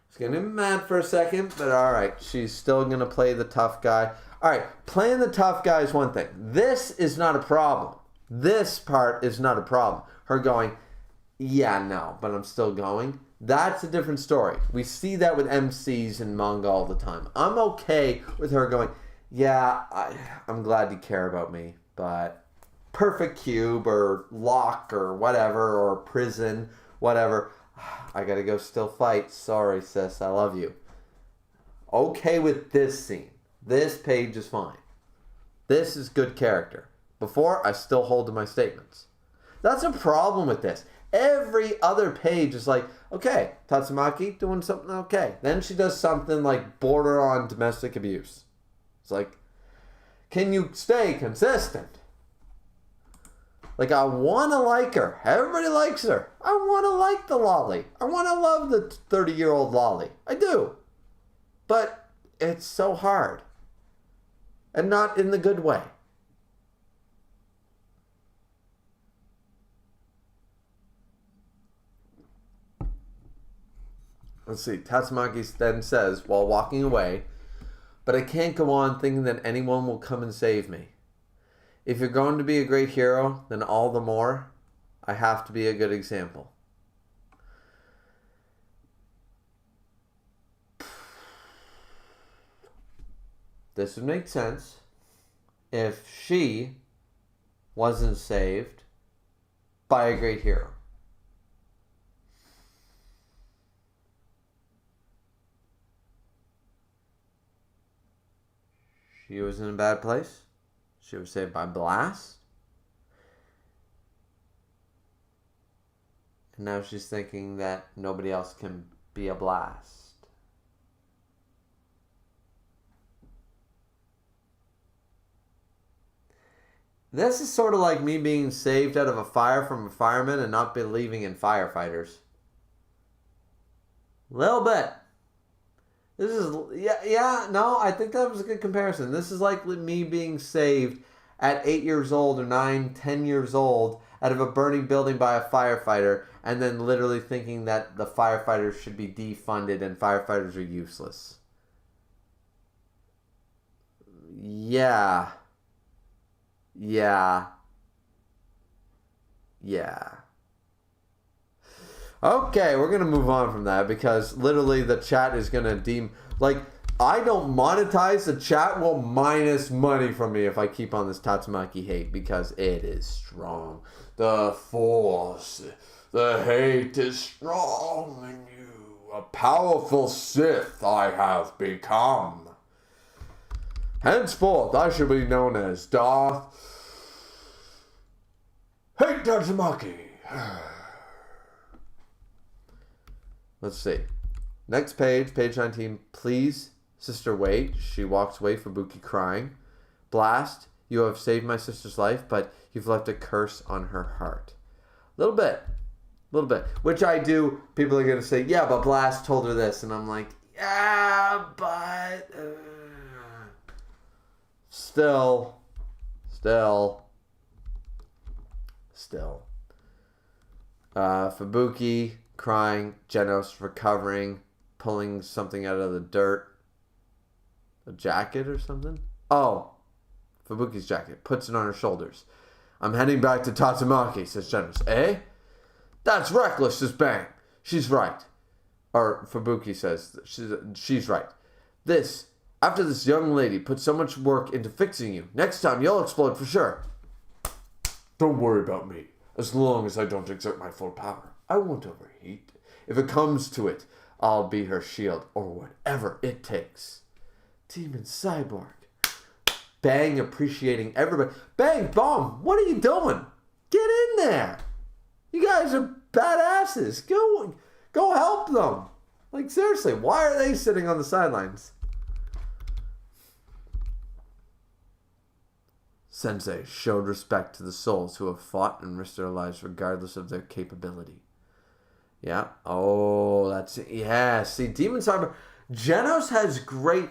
S1: It's gonna be mad for a second, but all right. She's still gonna play the tough guy. All right, playing the tough guy is one thing. This is not a problem. This part is not a problem. Her going, yeah, no, but I'm still going. That's a different story. We see that with MCs and manga all the time. I'm okay with her going, yeah, I'm glad you care about me, but Perfect Cube or Lock or whatever, or Prison, whatever. I gotta go still fight. Sorry, sis. I love you. Okay with this scene. This page is fine. This is good character. Before, I still hold to my statements. That's a problem with this. Every other page is like, okay, Tatsumaki doing something okay. Then she does something like border on domestic abuse. It's like, can you stay consistent? Like, I want to like her. Everybody likes her. I want to like the lolly. I want to love the 30-year-old lolly. I do. But it's so hard. And not in the good way. Let's see. Tatsumaki then says, while walking away, but I can't go on thinking that anyone will come and save me. If you're going to be a great hero, then all the more, I have to be a good example. This would make sense if she wasn't saved by a great hero. She was in a bad place. She was saved by Blast. And now she's thinking that nobody else can be a Blast. This is sort of like me being saved out of a fire from a fireman and not believing in firefighters. Little bit. This is, no, I think that was a good comparison. This is like me being saved at 8 years old or 9, 10 years old out of a burning building by a firefighter and then literally thinking that the firefighters should be defunded and firefighters are useless. Yeah. Okay, we're going to move on from that because literally the chat is going to deem... Like, I don't monetize. The chat will minus money from me if I keep on this Tatsumaki hate because it is strong. The force, the hate is strong in you. A powerful Sith I have become. Henceforth, I shall be known as Darth Hate Tatsumaki. Let's see. Next page, page 19. Please, sister, wait. She walks away, Fubuki crying. Blast, you have saved my sister's life, but you've left a curse on her heart. Little bit. Which I do. People are going to say, yeah, but Blast told her this. And I'm like, yeah, but... Still. Fubuki crying, Genos recovering, pulling something out of the dirt. A jacket or something? Oh, Fubuki's jacket. Puts it on her shoulders. I'm heading back to Tatsumaki, says Genos. Eh? That's reckless, says Bang. She's right. Or Fubuki says, she's right. After this young lady put so much work into fixing you, next time you'll explode for sure. Don't worry about me. As long as I don't exert my full power, I won't overheat. If it comes to it, I'll be her shield or whatever it takes. Demon Cyborg. Bang appreciating everybody. Bang, Bomb, what are you doing? Get in there. You guys are badasses. Go help them. Like, seriously, why are they sitting on the sidelines? Sensei showed respect to the souls who have fought and risked their lives regardless of their capability. Yeah. Oh, that's it. Yeah. See, Demon Cyber... Genos has great...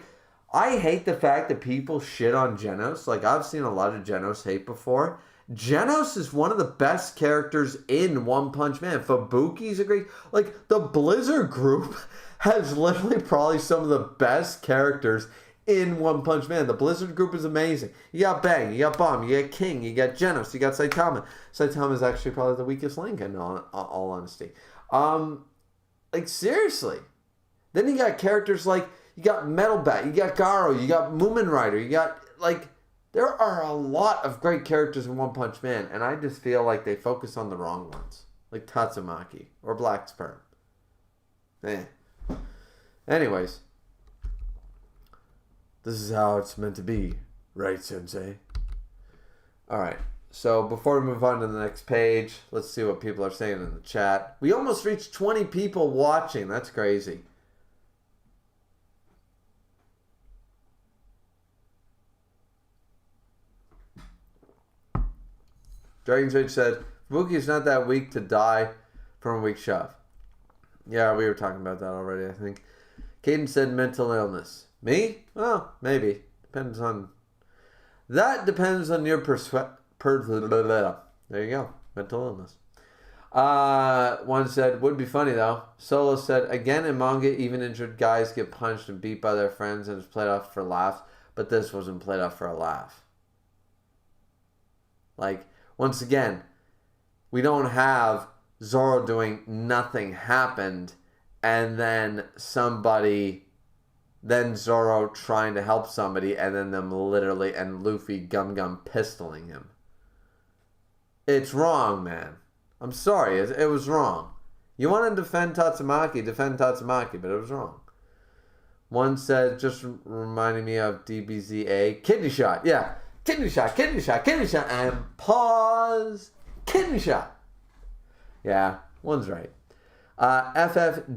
S1: I hate the fact that people shit on Genos. Like, I've seen a lot of Genos hate before. Genos is one of the best characters in One Punch Man. Fubuki's a great... Like, the Blizzard group has literally probably some of the best characters in One Punch Man. The Blizzard group is amazing. You got Bang, you got Bomb, you got King, you got Genos, you got Saitama. Saitama is actually probably the weakest link in all honesty. Like, seriously. Then you got characters like, you got Metal Bat, you got Garo, you got Moomin Rider, you got, like, there are a lot of great characters in One Punch Man, and I just feel like they focus on the wrong ones. Like Tatsumaki or Black Sperm. Anyways. This is how it's meant to be, right, Sensei? Alright, so before we move on to the next page, let's see what people are saying in the chat. We almost reached 20 people watching. That's crazy. Dragon's Rage said, Fubuki is not that weak to die from a weak shove. Yeah, we were talking about that already, I think. Caden said mental illness. Me? Well, maybe. Depends on... That depends on your there you go. Mental illness. One said, would be funny though. Solo said, again in manga, even injured guys get punched and beat by their friends and it's played off for laughs, but this wasn't played off for a laugh. Like, once again, we don't have Zoro doing nothing happened and then Zoro trying to help somebody and then them literally, and Luffy gum pistoling him. It's wrong, man. I'm sorry, it was wrong. You want to defend Tatsumaki, but it was wrong. One said, just reminding me of DBZA, kidney shot. Yeah, kidney shot, and pause, kidney shot. Yeah, one's right. FFGCGGG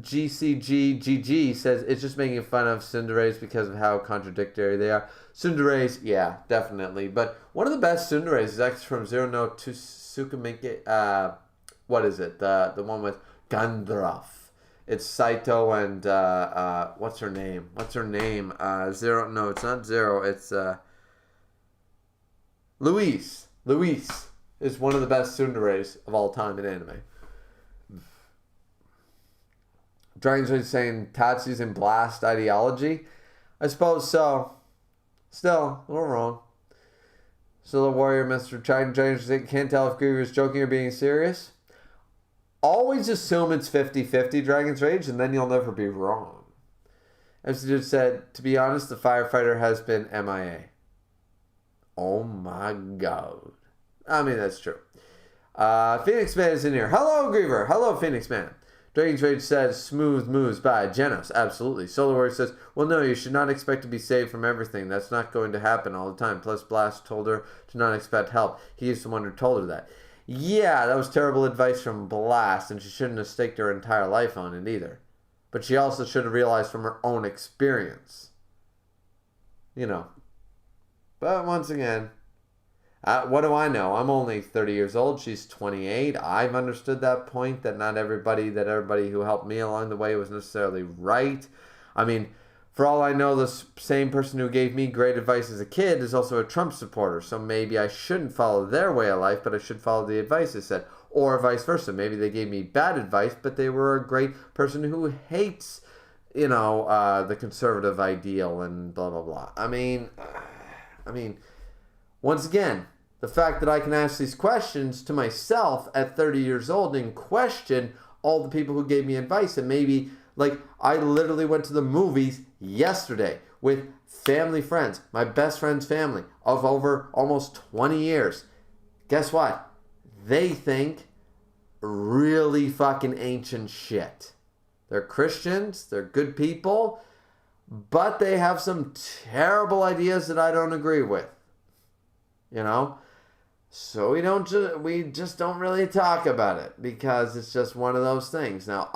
S1: says, it's just making fun of tsunderes because of how contradictory they are. Tsunderes, yeah, definitely. But one of the best tsunderes is actually from Zero no Tsukamike, what is it? The one with Gandalf. It's Saito and what's her name? Zero. No, it's not Zero. It's Luis. Luis is one of the best tsunderes of all time in anime. Dragon's Rage saying Tatsu's in blast ideology. I suppose so. Still, a little wrong. Still a warrior, Mr. Dragon's Rage can't tell if Griever is joking or being serious. Always assume it's 50-50 Dragon's Rage, and then you'll never be wrong. As the dude said, to be honest, the firefighter has been MIA. Oh my god. I mean, that's true. Phoenix Man is in here. Hello, Griever. Hello, Phoenix Man. Dragon's Rage says, smooth moves by Genos. Absolutely. Solar Warrior says, well, no, you should not expect to be saved from everything. That's not going to happen all the time. Plus, Blast told her to not expect help. He is the one who told her that. Yeah, that was terrible advice from Blast, and she shouldn't have staked her entire life on it either. But she also should have realized from her own experience. You know. But once again, what do I know? I'm only 30 years old. She's 28. I've understood that point, that not everybody who helped me along the way was necessarily right. I mean, for all I know, the same person who gave me great advice as a kid is also a Trump supporter. So maybe I shouldn't follow their way of life, but I should follow the advice they said. Or vice versa. Maybe they gave me bad advice, but they were a great person who hates, the conservative ideal and blah, blah, blah. I mean, once again, the fact that I can ask these questions to myself at 30 years old and question all the people who gave me advice, and maybe, like, I literally went to the movies yesterday with family friends, my best friend's family of over almost 20 years. Guess what? They think really fucking ancient shit. They're Christians, they're good people, but they have some terrible ideas that I don't agree with. So we just don't really talk about it because it's just one of those things. Now,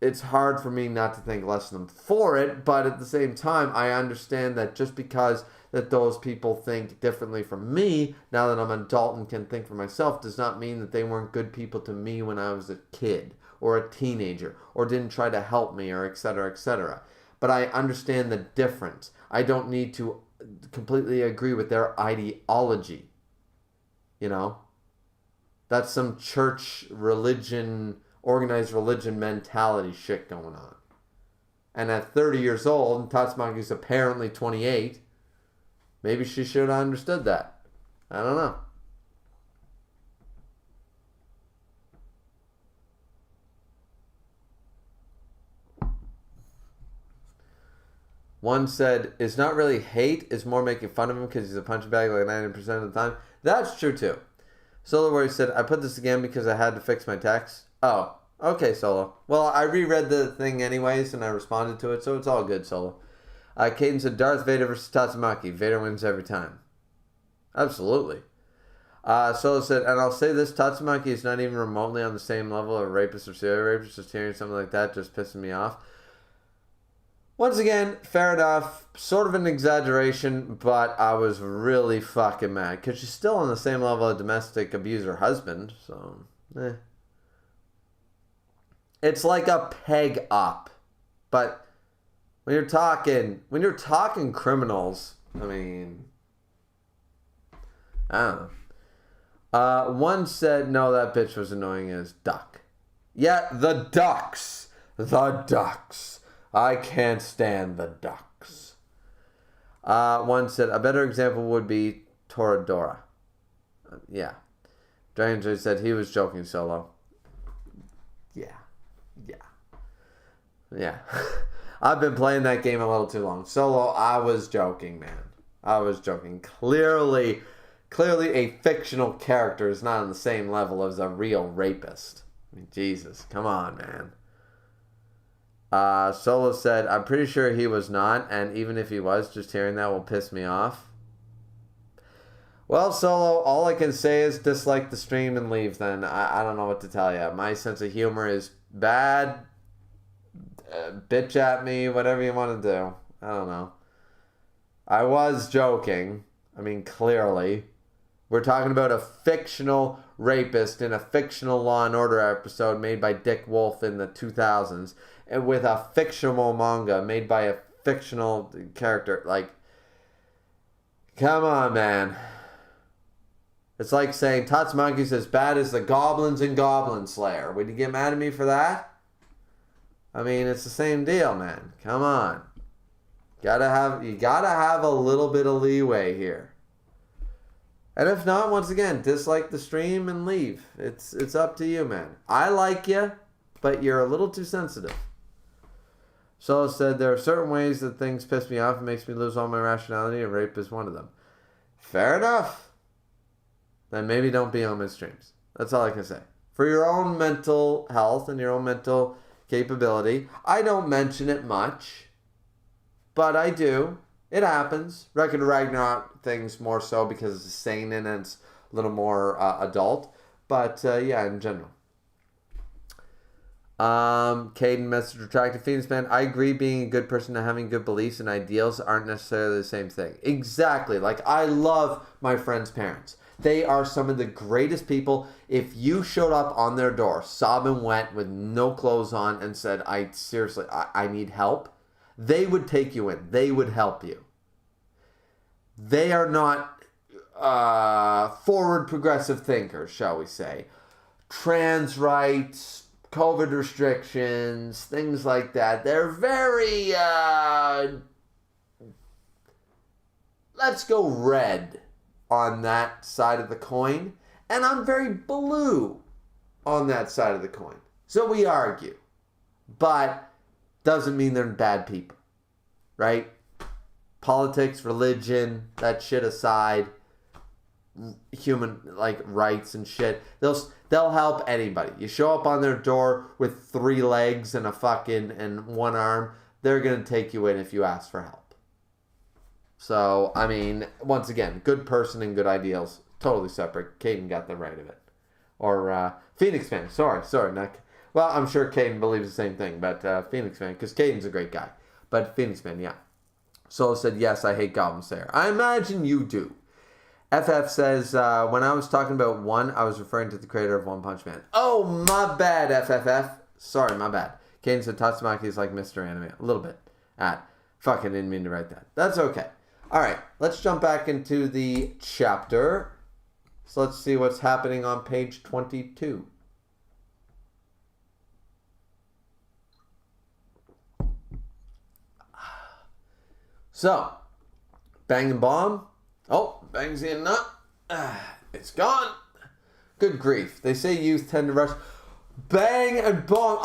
S1: it's hard for me not to think less of them for it, but at the same time, I understand that just because that those people think differently from me, now that I'm an adult and can think for myself, does not mean that they weren't good people to me when I was a kid or a teenager or didn't try to help me or et cetera, et cetera. But I understand the difference. I don't need to completely agree with their ideology. That's some church religion, organized religion mentality shit going on. And at 30 years old, and Tatsumaki's apparently 28, maybe she should have understood that. I don't know. One said, it's not really hate, it's more making fun of him because he's a punching bag like 90% of the time. That's true too. Solar Warrior said, I put this again because I had to fix my text. Oh, okay, Solo. Well, I reread the thing anyways and I responded to it, so it's all good, Solo. Caden said, Darth Vader versus Tatsumaki. Vader wins every time. Absolutely. Solo said, and I'll say this, Tatsumaki is not even remotely on the same level of rapist or serial rapist. Just hearing something like that just pissing me off. Once again, fair enough, sort of an exaggeration, but I was really fucking mad, because she's still on the same level of domestic abuser husband, so, It's like a peg up, but when you're talking criminals, I mean, I don't know. One said, no, that bitch was annoying as duck. Yeah, the ducks. The ducks. I can't stand the ducks. One said, a better example would be Toradora. Yeah. Dranger said he was joking, Solo. Yeah. I've been playing that game a little too long. Solo, I was joking, man. I was joking. Clearly a fictional character is not on the same level as a real rapist. I mean, Jesus, come on, man. Solo said, I'm pretty sure he was not, and even if he was, just hearing that will piss me off. Well, Solo, all I can say is dislike the stream and leave then. I don't know what to tell you. My sense of humor is bad. Bitch at me, whatever you want to do. I don't know. I was joking. I mean, clearly. We're talking about a fictional rapist in a fictional Law and Order episode made by Dick Wolf in the 2000s. And with a fictional manga made by a fictional character. Like, come on, man. It's like saying Tatsumaki is as bad as the goblins in Goblin Slayer. Would you get mad at me for that? I mean, it's the same deal, man. Come on. You gotta have a little bit of leeway here. And if not, once again, dislike the stream and leave. It's up to you, man. I like you, but you're a little too sensitive. Solo said, there are certain ways that things piss me off and makes me lose all my rationality, and rape is one of them. Fair enough. Then maybe don't be on my streams. That's all I can say. For your own mental health and your own mental capability. I don't mention it much, but I do. It happens. Record of Ragnarok things more so because it's seinen and it's a little more adult. But yeah, in general. Caden message retracted Phoenix Man. I agree, being a good person and having good beliefs and ideals aren't necessarily the same thing. Exactly. Like, I love my friends' parents. They are some of the greatest people. If you showed up on their door, sobbing wet, with no clothes on, and said, I need help, they would take you in. They would help you. They are not forward progressive thinkers, shall we say. Trans rights, COVID restrictions, things like that. They're very, let's go red on that side of the coin, and I'm very blue on that side of the coin. So we argue, but doesn't mean they're bad people, right? Politics, religion, that shit aside, human like rights and shit, they'll help anybody. You show up on their door with 3 legs and a fucking and 1 arm, they're gonna take you in if you ask for help. So, I mean, once again, good person and good ideals, totally separate. Caden got the right of it. Or, Phoenix fan. Sorry, Nick. Well, I'm sure Caden believes the same thing, but Phoenix fan, because Caden's a great guy. But Phoenix fan, yeah. Solo said, yes, I hate Goblin Slayer. I imagine you do. FF says, when I was talking about one, I was referring to the creator of One Punch Man. Oh, my bad, FFF. Sorry, my bad. Caden said Tatsumaki is like Mr. Anime. A little bit. Fucking didn't mean to write that. That's okay. All right, let's jump back into the chapter. So let's see what's happening on page 22. So, Bang and Bomb. Oh, Bang's in nut. It's gone. Good grief. They say youth tend to rush. Bang and Bomb.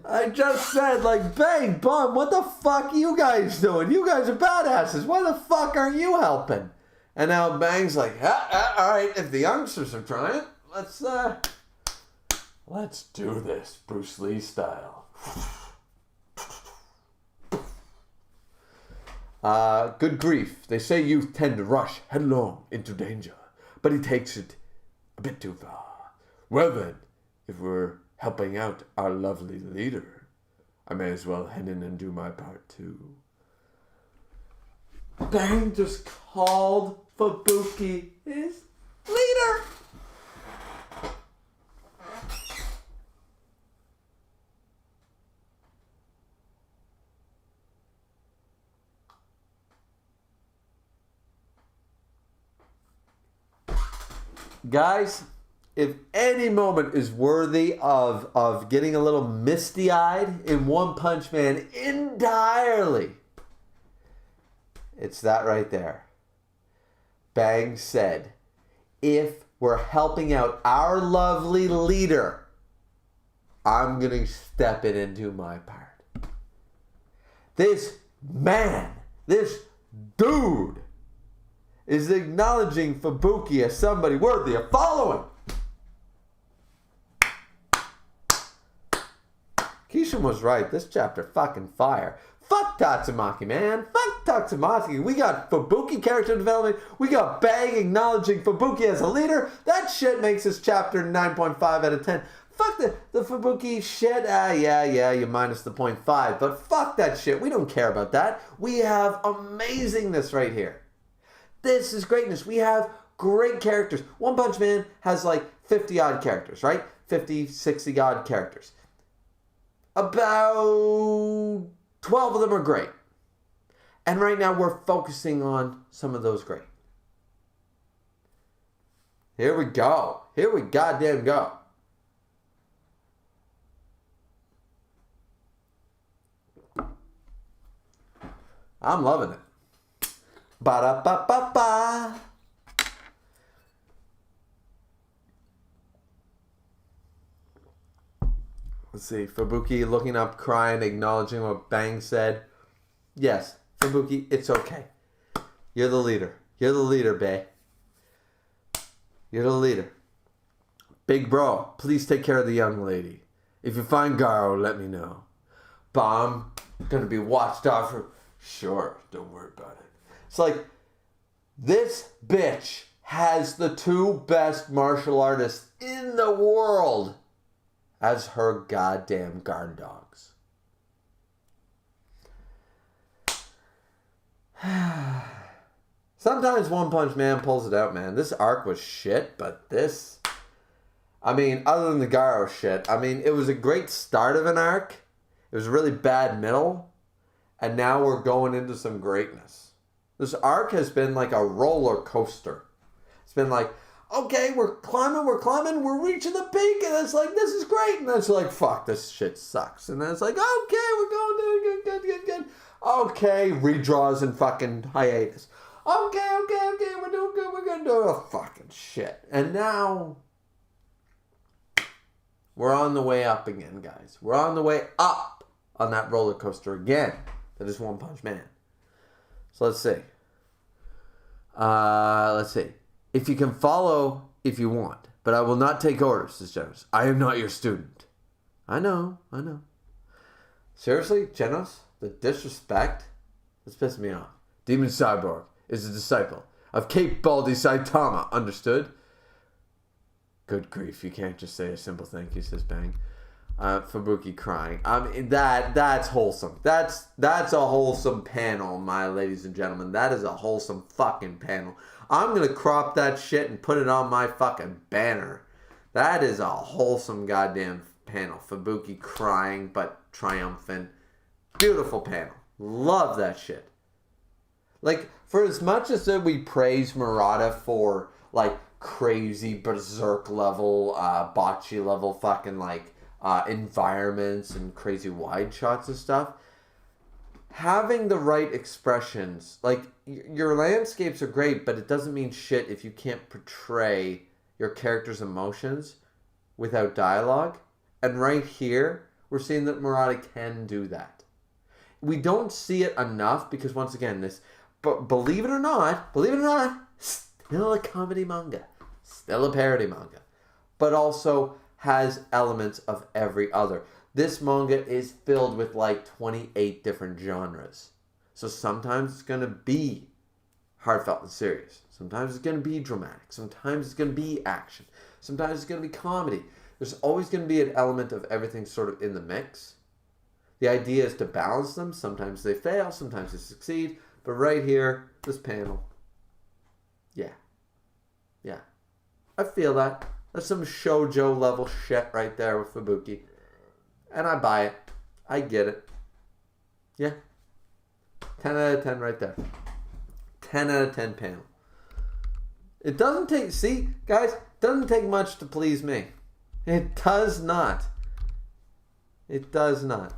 S1: I just said, like, Bang, Bomb, what the fuck are you guys doing? You guys are badasses. Why the fuck aren't you helping? And now Bang's like, all right, if the youngsters are trying, let's do this, Bruce Lee style. Good grief. They say youth tend to rush headlong into danger, but he takes it a bit too far. Well then, if we're helping out our lovely leader, I may as well head in and do my part too. Bang just called Fubuki his leader. Guys, if any moment is worthy of getting a little misty-eyed in One Punch Man entirely, it's that right there. Bang said, if we're helping out our lovely leader, I'm going to step it into my part. This man, this dude, is acknowledging Fubuki as somebody worthy of following. Kishin was right. This chapter fucking fire. Fuck Tatsumaki, man. Fuck Tatsumaki. We got Fubuki character development. We got Bang acknowledging Fubuki as a leader. That shit makes this chapter 9.5 out of 10. Fuck the Fubuki shit. Yeah, you minus the 0.5. But fuck that shit. We don't care about that. We have amazingness right here. This is greatness. We have great characters. One Punch Man has like 50 odd characters, right? 50, 60 odd characters. About 12 of them are great. And right now we're focusing on some of those great. Here we go. Here we goddamn go. I'm loving it. Ba-da-ba-ba-ba. Let's see. Fubuki looking up, crying, acknowledging what Bang said. Yes, Fubuki, it's okay. You're the leader. You're the leader, bae. You're the leader. Big bro, please take care of the young lady. If you find Garo, let me know. Bomb, gonna be watched out for... Sure, don't worry about it. It's like, this bitch has the two best martial artists in the world as her goddamn guard dogs. Sometimes One Punch Man pulls it out, man. This arc was shit, but this... I mean, other than the Garo shit, I mean, it was a great start of an arc. It was a really bad middle. And now we're going into some greatness. This arc has been like a roller coaster. It's been like, okay, we're climbing, we're reaching the peak, and it's like, this is great. And then it's like, fuck, this shit sucks. And then it's like, okay, we're going to good. Okay, redraws and fucking hiatus. Okay, we're doing good, we're going to do a fucking shit. And now, we're on the way up again, guys. We're on the way up on that roller coaster again. That is One Punch Man. So let's see. If you can follow if you want, but I will not take orders, says Genos. I am not your student. I know. Seriously, Genos? The disrespect? This pisses me off. Demon Cyborg is a disciple of Cape Baldy Saitama. Understood? Good grief, you can't just say a simple thank you, says Bang. Fubuki crying. I mean, that's wholesome. That's a wholesome panel, my ladies and gentlemen. That is a wholesome fucking panel. I'm gonna crop that shit and put it on my fucking banner. That is a wholesome goddamn panel. Fubuki crying but triumphant. Beautiful panel. Love that shit. Like, for as much as that we praise Murata for like crazy berserk level, bocce level fucking like environments and crazy wide shots and stuff, having the right expressions, like your landscapes are great, but it doesn't mean shit if you can't portray your character's emotions without dialogue. And right here, we're seeing that Murata can do that. We don't see it enough because, once again, this, but believe it or not, still a comedy manga, still a parody manga, but also has elements of every other. This manga is filled with like 28 different genres. So sometimes it's going to be heartfelt and serious. Sometimes it's going to be dramatic. Sometimes it's going to be action. Sometimes it's going to be comedy. There's always going to be an element of everything sort of in the mix. The idea is to balance them. Sometimes they fail. Sometimes they succeed. But right here, this panel. Yeah. I feel that. That's some shoujo level shit right there with Fubuki. And I buy it. I get it. Yeah. 10 out of 10 right there. 10 out of 10 panel. It doesn't take... See, guys, Doesn't take much to please me. It does not. It does not.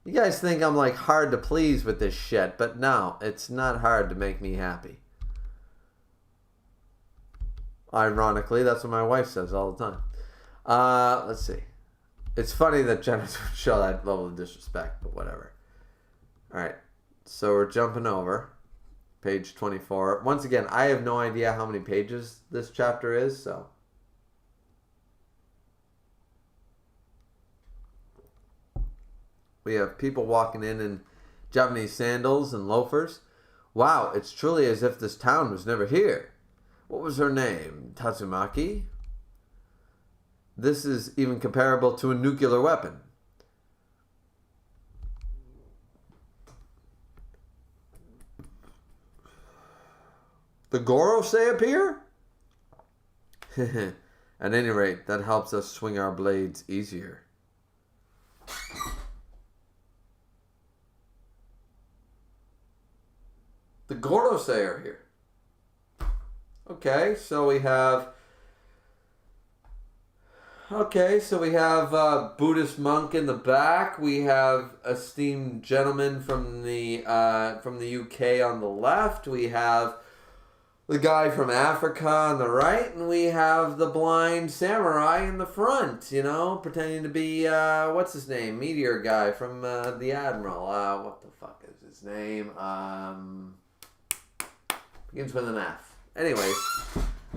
S1: You guys think I'm like hard to please with this shit, but no, it's not hard to make me happy. Ironically, that's what my wife says all the time. Let's see. It's funny that Jenna would show that level of disrespect, but whatever. Alright, so we're jumping over. Page 24. Once again, I have no idea how many pages this chapter is, so. We have people walking in Japanese sandals and loafers. Wow, it's truly as if this town was never here. What was her name? Tatsumaki? This is even comparable to a nuclear weapon. The Gorosei appear? At any rate, that helps us swing our blades easier. The Gorosei are here. Okay, so we have Buddhist monk in the back. We have esteemed gentleman from the UK on the left. We have the guy from Africa on the right, and we have the blind samurai in the front, you know, pretending to be, what's his name? Meteor guy from the Admiral. What the fuck is his name? Begins with an F. Anyways,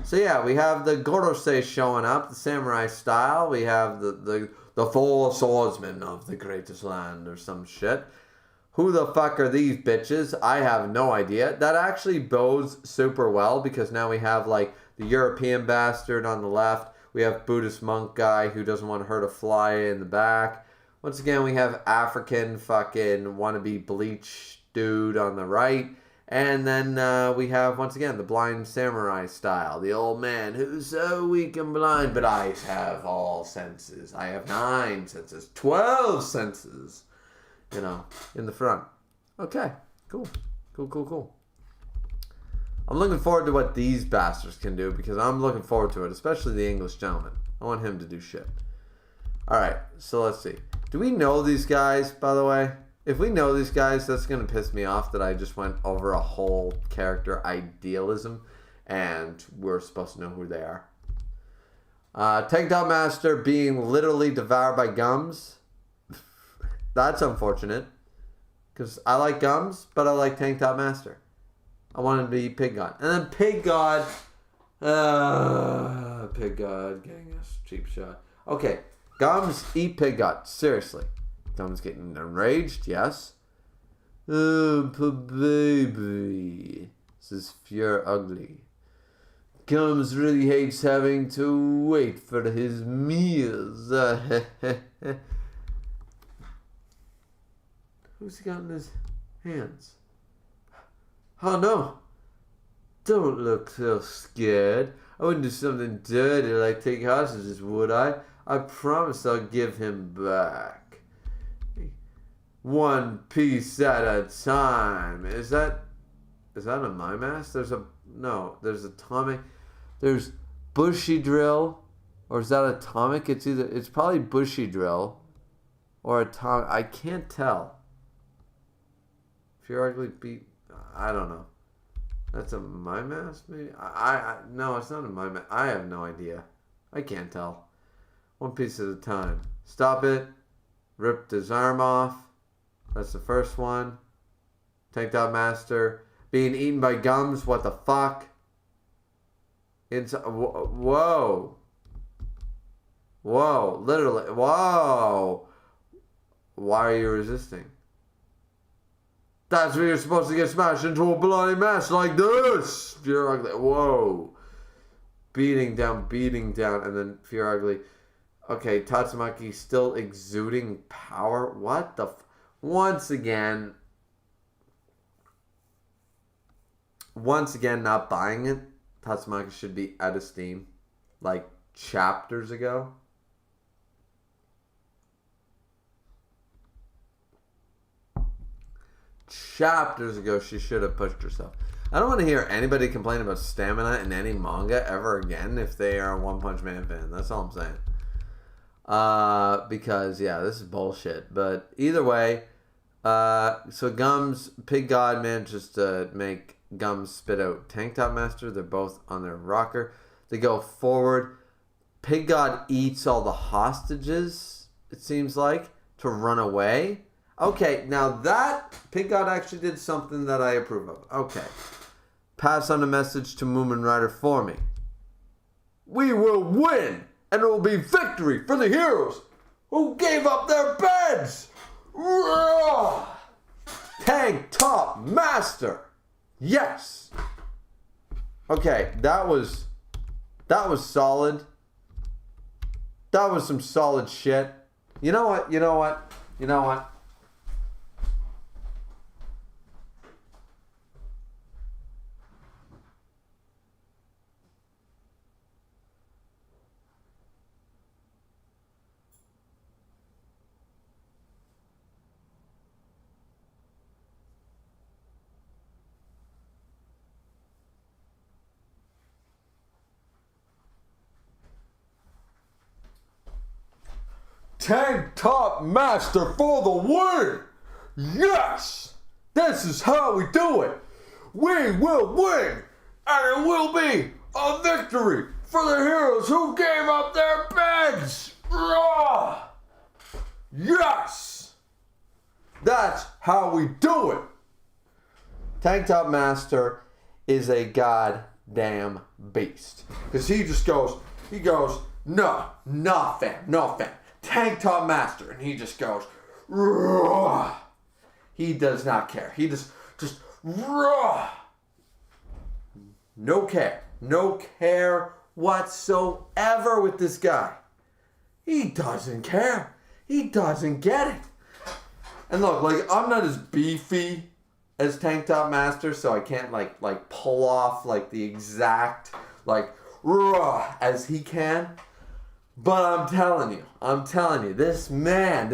S1: so yeah, we have the Gorosei showing up, the samurai style. We have the four swordsmen of the greatest land or some shit. Who the fuck are these bitches? I have no idea. That actually bodes super well because now we have like the European bastard on the left. We have Buddhist monk guy who doesn't want her to fly in the back. Once again, we have African fucking wannabe bleach dude on the right. And then we have, once again, the blind samurai style. The old man who's so weak and blind, but I have all senses. I have 9 senses, 12 senses. You know, in the front. Okay, cool. Cool. I'm looking forward to what these bastards can do because I'm looking forward to it, especially the English gentleman. I want him to do shit. Alright, so let's see. Do we know these guys, by the way? If we know these guys, that's going to piss me off that I just went over a whole character idealism and we're supposed to know who they are. Tank Top Master being literally devoured by gums. That's unfortunate. Because I like gums, but I like Tank Top Master. I want him to be Pig God. And then Pig God. Pig God getting us cheap shot. Okay. Gums eat Pig God. Seriously. Gums getting enraged. Yes. Oh, poor baby. This is pure ugly. Gums really hates having to wait for his meals. Who's he got in his hands? Oh no! Don't look so scared. I wouldn't do something dirty like take hostages, would I? I promise I'll give him back. 1 piece at a time. Is that a my mask? There's atomic. There's Bushy Drill, or is that atomic? It's probably Bushy Drill, or atomic. I can't tell. If you're ugly beat, I don't know. That's a my mask, maybe? No, it's not a my mask. I have no idea. I can't tell. 1 piece at a time. Stop it. Ripped his arm off. That's the first one. Tank Top Master. Being eaten by gums. What the fuck? Whoa. Whoa. Literally. Whoa. Why are you resisting? That's where you're supposed to get smashed into a bloody mess like this. Fear Ugly. Whoa. Beating down, and then Fear Ugly. Okay, Tatsumaki still exuding power. What the Once again, not buying it. Tatsumaki should be out of steam. Like chapters ago. Chapters ago, she should have pushed herself. I don't want to hear anybody complain about stamina in any manga ever again if they are a One Punch Man fan. That's all I'm saying. Because, yeah, this is bullshit. But either way, so Gums, Pig God manages to make Gums spit out Tank Top Master. They're both on their rocker. They go forward. Pig God eats all the hostages, it seems like, to run away. Okay, now that Pig God actually did something that I approve of. Okay. Pass on a message to Moomin Rider for me. We will win, and it will be victory for the heroes who gave up their beds. Roar! Tank Top Master. Yes. Okay, that was solid. That was some solid shit. You know what? Tank Top Master for the win! Yes! This is how we do it! We will win! And it will be a victory for the heroes who gave up their beds! Rah! Yes! That's how we do it! Tank Top Master is a goddamn beast. Because he goes, no fam. Tank Top Master, and he just goes, raw. He does not care. He just raw. No care whatsoever with this guy. He doesn't care. He doesn't get it. And look, like, I'm not as beefy as Tank Top Master, so I can't like pull off like the exact like raw as he can. But I'm telling you, this man,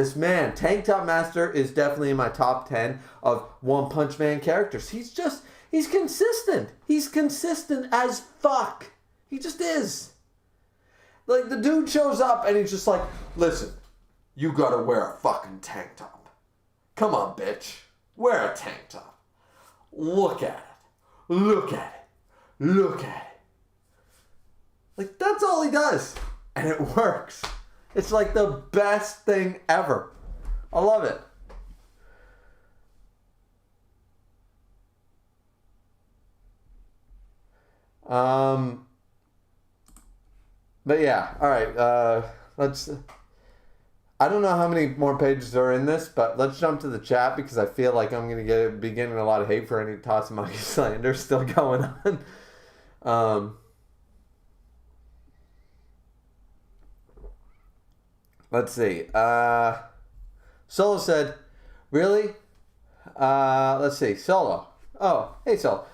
S1: Tank Top Master is definitely in my top 10 of One Punch Man characters. He's consistent. He's consistent as fuck. He just is. Like, the dude shows up and he's just like, listen, you gotta wear a fucking tank top. Come on, bitch. Wear a tank top. Look at it. Like, that's all he does. And it works. It's like the best thing ever. I love it. But yeah, all right. Let's. I don't know how many more pages are in this, but let's jump to the chat because I feel like I'm gonna be getting a lot of hate for any Tatsumaki slander still going on. Let's see. Solo said, really? Let's see. Solo. Oh, hey, Solo.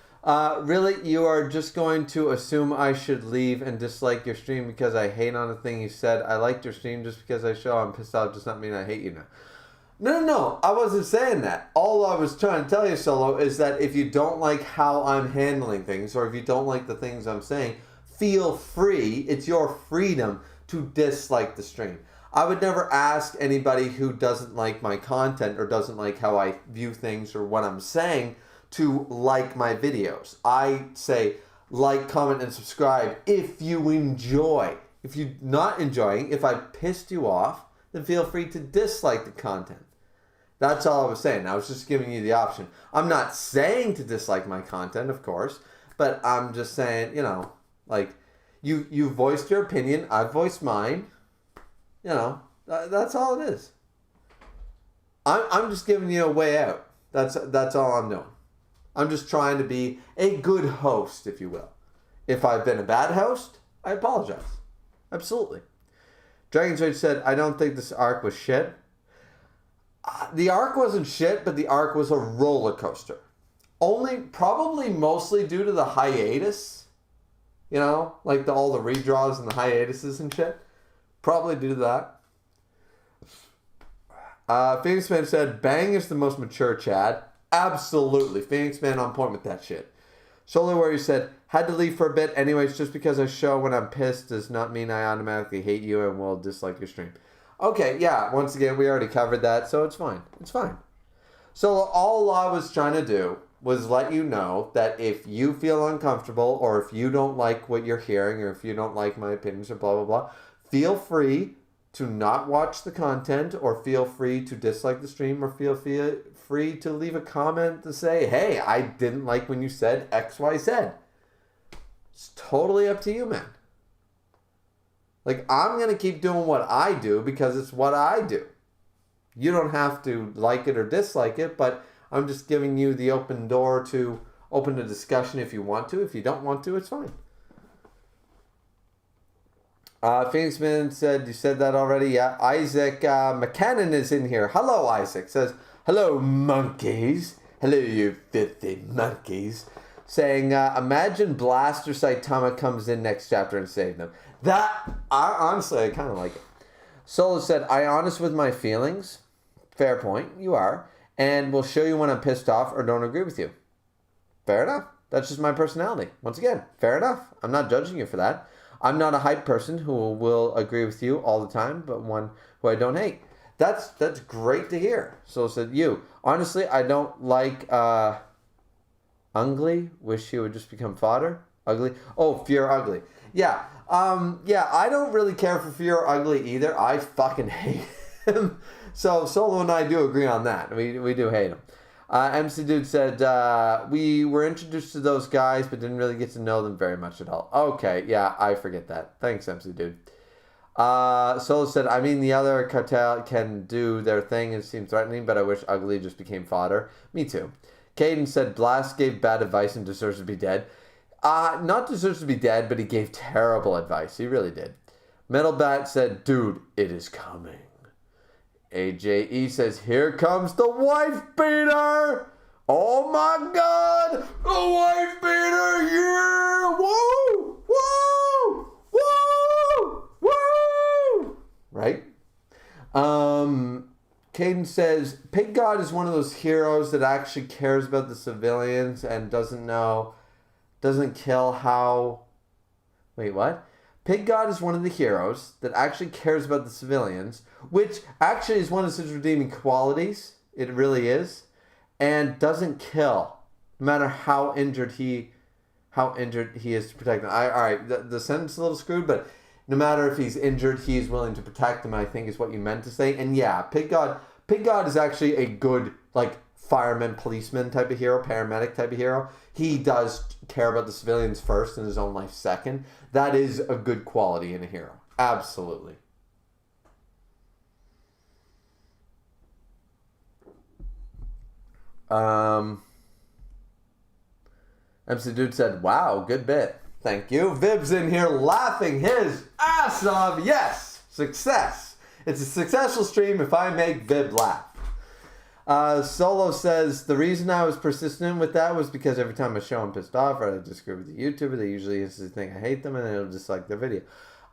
S1: Really? You are just going to assume I should leave and dislike your stream because I hate on a thing you said? I liked your stream just because I show I'm pissed off does not mean I hate you now. No. I wasn't saying that. All I was trying to tell you, Solo, is that if you don't like how I'm handling things or if you don't like the things I'm saying, feel free. It's your freedom to dislike the stream. I would never ask anybody who doesn't like my content or doesn't like how I view things or what I'm saying to like my videos. I say like, comment, and subscribe if you enjoy. If you're not enjoying, if I pissed you off, then feel free to dislike the content. That's all I was saying. I was just giving you the option. I'm not saying to dislike my content, of course, but I'm just saying, like, you voiced your opinion, I voiced mine. That's all it is. I'm just giving you a way out. That's all I'm doing. I'm just trying to be a good host, if you will. If I've been a bad host, I apologize. Absolutely. Dragon's Rage said, I don't think this arc was shit. The arc wasn't shit, but the arc was a roller coaster. Probably mostly due to the hiatus. Like all the redraws and the hiatuses and shit. Probably due to that. Phoenix Man said, Bang is the most mature Chad. Absolutely. Phoenix Man on point with that shit. Solo Warrior said, had to leave for a bit. Anyways, just because I show when I'm pissed does not mean I automatically hate you and will dislike your stream. Okay, yeah, once again, we already covered that, so it's fine. It's fine. So all I was trying to do was let you know that if you feel uncomfortable or if you don't like what you're hearing or if you don't like my opinions or blah, blah, blah, feel free to not watch the content or feel free to dislike the stream or feel free to leave a comment to say, hey, I didn't like when you said X, Y, Z. It's totally up to you, man. Like, I'm going to keep doing what I do because it's what I do. You don't have to like it or dislike it, but I'm just giving you the open door to open the discussion if you want to. If you don't want to, it's fine. Phoenix Man said, you said that already? Yeah. Isaac McCannon is in here. Hello, Isaac. Says, hello, monkeys. Hello, you filthy monkeys. Saying, imagine Blaster Saitama comes in next chapter and save them. Honestly, I kind of like it. Solo said, I honest with my feelings. Fair point. You are. And will show you when I'm pissed off or don't agree with you. Fair enough. That's just my personality. Once again, fair enough. I'm not judging you for that. I'm not a hype person who will agree with you all the time, but one who I don't hate. That's great to hear. So said you. Honestly, I don't like Ugly. Wish he would just become fodder. Ugly. Oh, Fear Ugly. Yeah. I don't really care for Fear Ugly either. I fucking hate him. So Solo and I do agree on that. We do hate him. MC Dude said, we were introduced to those guys, but didn't really get to know them very much at all. Okay, yeah, I forget that. Thanks, MC Dude. Solo said, I mean, the other cartel can do their thing and seem threatening, but I wish Ugly just became fodder. Me too. Caden said, Blast gave bad advice and deserves to be dead. Not deserves to be dead, but he gave terrible advice. He really did. Metal Bat said, dude, it is coming. AJE says, here comes the wife beater. Oh my God. The wife beater. Yeah. Woo. Woo. Woo. Woo. Right? Caden says, Pig God is one of those heroes that actually cares about the civilians and doesn't kill how... Wait, what? Pig God is one of the heroes that actually cares about the civilians, which actually is one of his redeeming qualities. It really is. And doesn't kill, no matter how injured he is to protect them. All right, the sentence is a little screwed, but no matter if he's injured, he's willing to protect them, I think is what you meant to say. And yeah, Pig God is actually a good, like, fireman, policeman type of hero, paramedic type of hero. He does care about the civilians first and his own life second. That is a good quality in a hero. Absolutely. MC Dude said, wow, good bit. Thank you. Vib's in here laughing his ass off. Yes, success. It's a successful stream if I make Vib laugh. Solo says, the reason I was persistent with that was because every time I show I'm pissed off or I disagree with the YouTuber, they usually instantly think I hate them and they'll dislike their video.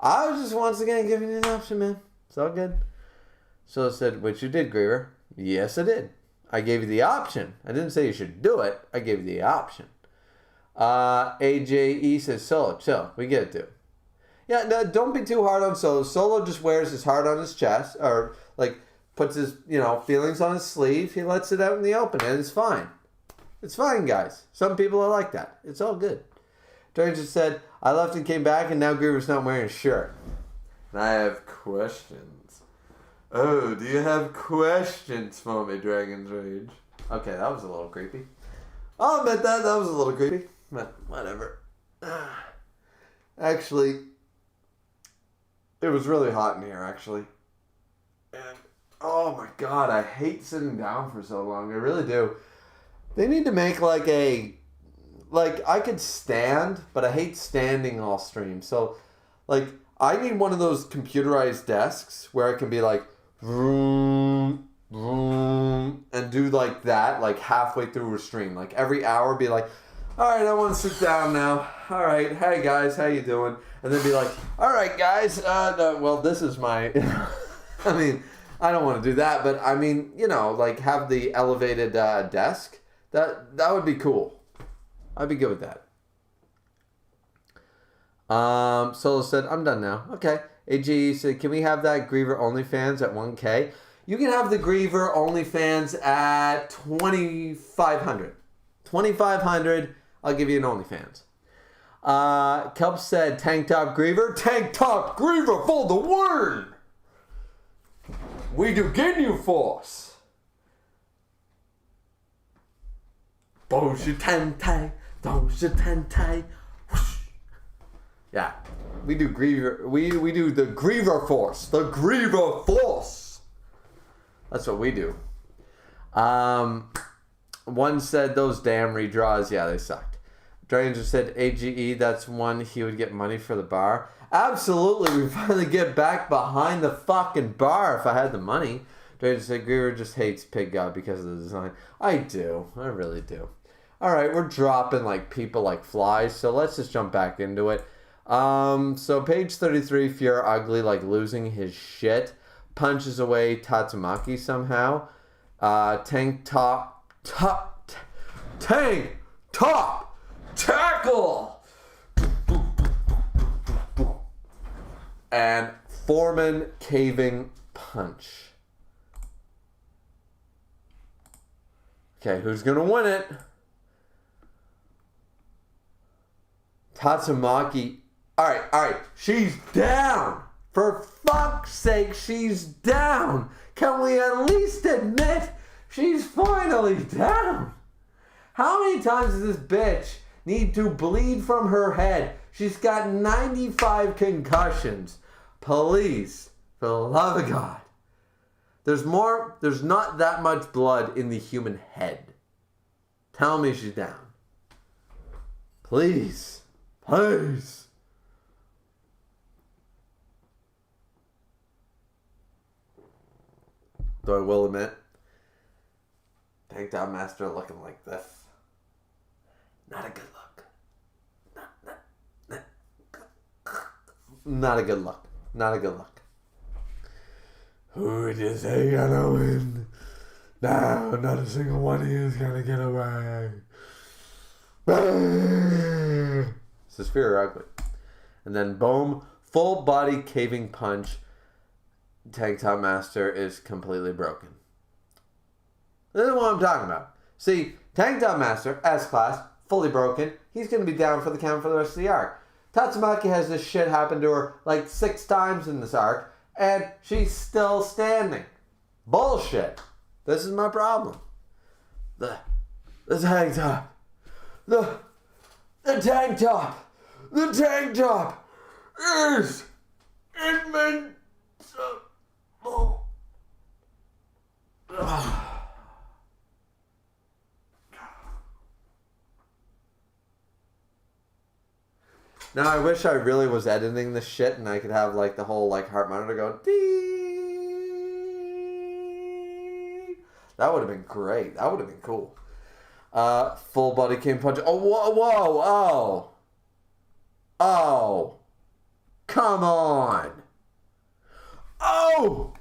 S1: I was just once again giving you an option, man. It's all good. Solo said, which you did, Griever. Yes, I did. I gave you the option. I didn't say you should do it. I gave you the option. AJE says, Solo, chill. We get it, dude. Yeah, no, don't be too hard on Solo. Solo just wears his heart on his chest, or like puts his, feelings on his sleeve. He lets it out in the open, and it's fine. It's fine, guys. Some people are like that. It's all good. Dranger said, I left and came back, and now Griever's not wearing a shirt. And I have questions. Oh, do you have questions for me, Dragon's Rage? Okay, that was a little creepy. I'll admit that was a little creepy. But whatever. Actually, it was really hot in here, actually. And, oh my God, I hate sitting down for so long. I really do. They need to make I could stand, but I hate standing all stream. So, I need one of those computerized desks where I can be like, vroom, vroom, and do like that, halfway through a stream. Every hour be like, all right, I want to sit down now. All right, hey guys, how you doing? And then be like, all right, guys, well, this is my, I mean, I don't want to do that, but I mean, have the elevated desk. That would be cool. I'd be good with that. Solo said, I'm done now. Okay. AG said, can we have that Griever OnlyFans at 1K? You can have the Griever OnlyFans at 2,500. 2,500, I'll give you an OnlyFans. Kelp said, Tank Top Griever. Tank Top Griever for the win! We do get you force. Yeah, we do Griever. We do the Griever Force. The Griever Force. That's what we do. One said those damn redraws. Yeah, they sucked. Dranger said AGE. That's one he would get money for the bar. Absolutely, we finally get back behind the fucking bar if I had the money. Dranger said Griever just hates Pig God because of the design. I do. I really do. All right, we're dropping like people like flies, so let's just jump back into it. So page 33, if you're ugly, like losing his shit, punches away Tatsumaki somehow. Tank top, tackle! And Foreman caving punch. Okay, who's gonna win it? Tatsumaki. Alright. She's down. For fuck's sake, she's down. Can we at least admit she's finally down? How many times does this bitch need to bleed from her head? She's got 95 concussions. Please, for the love of God. There's not that much blood in the human head. Tell me she's down. Please. Please. Though I will admit, Tank Top Master looking like this. Not a good look. Not a good look. Not a good look. Who does he gonna win? No, not a single one of you is gonna get away. This is Fear or Ugly. And then boom, full body caving punch. Tank Top Master is completely broken. This is what I'm talking about. See, Tank Top Master, S-Class, fully broken. He's going to be down for the count for the rest of the arc. Tatsumaki has this shit happen to her like 6 times in this arc, and she's still standing. Bullshit. This is my problem. The tank top. The tank top. The tank top is invincible. Now I wish I really was editing this shit and I could have like the whole like heart monitor go dee. That would have been great. That would have been cool. Full body king punch. Oh, whoa. Oh. Come on. Oh.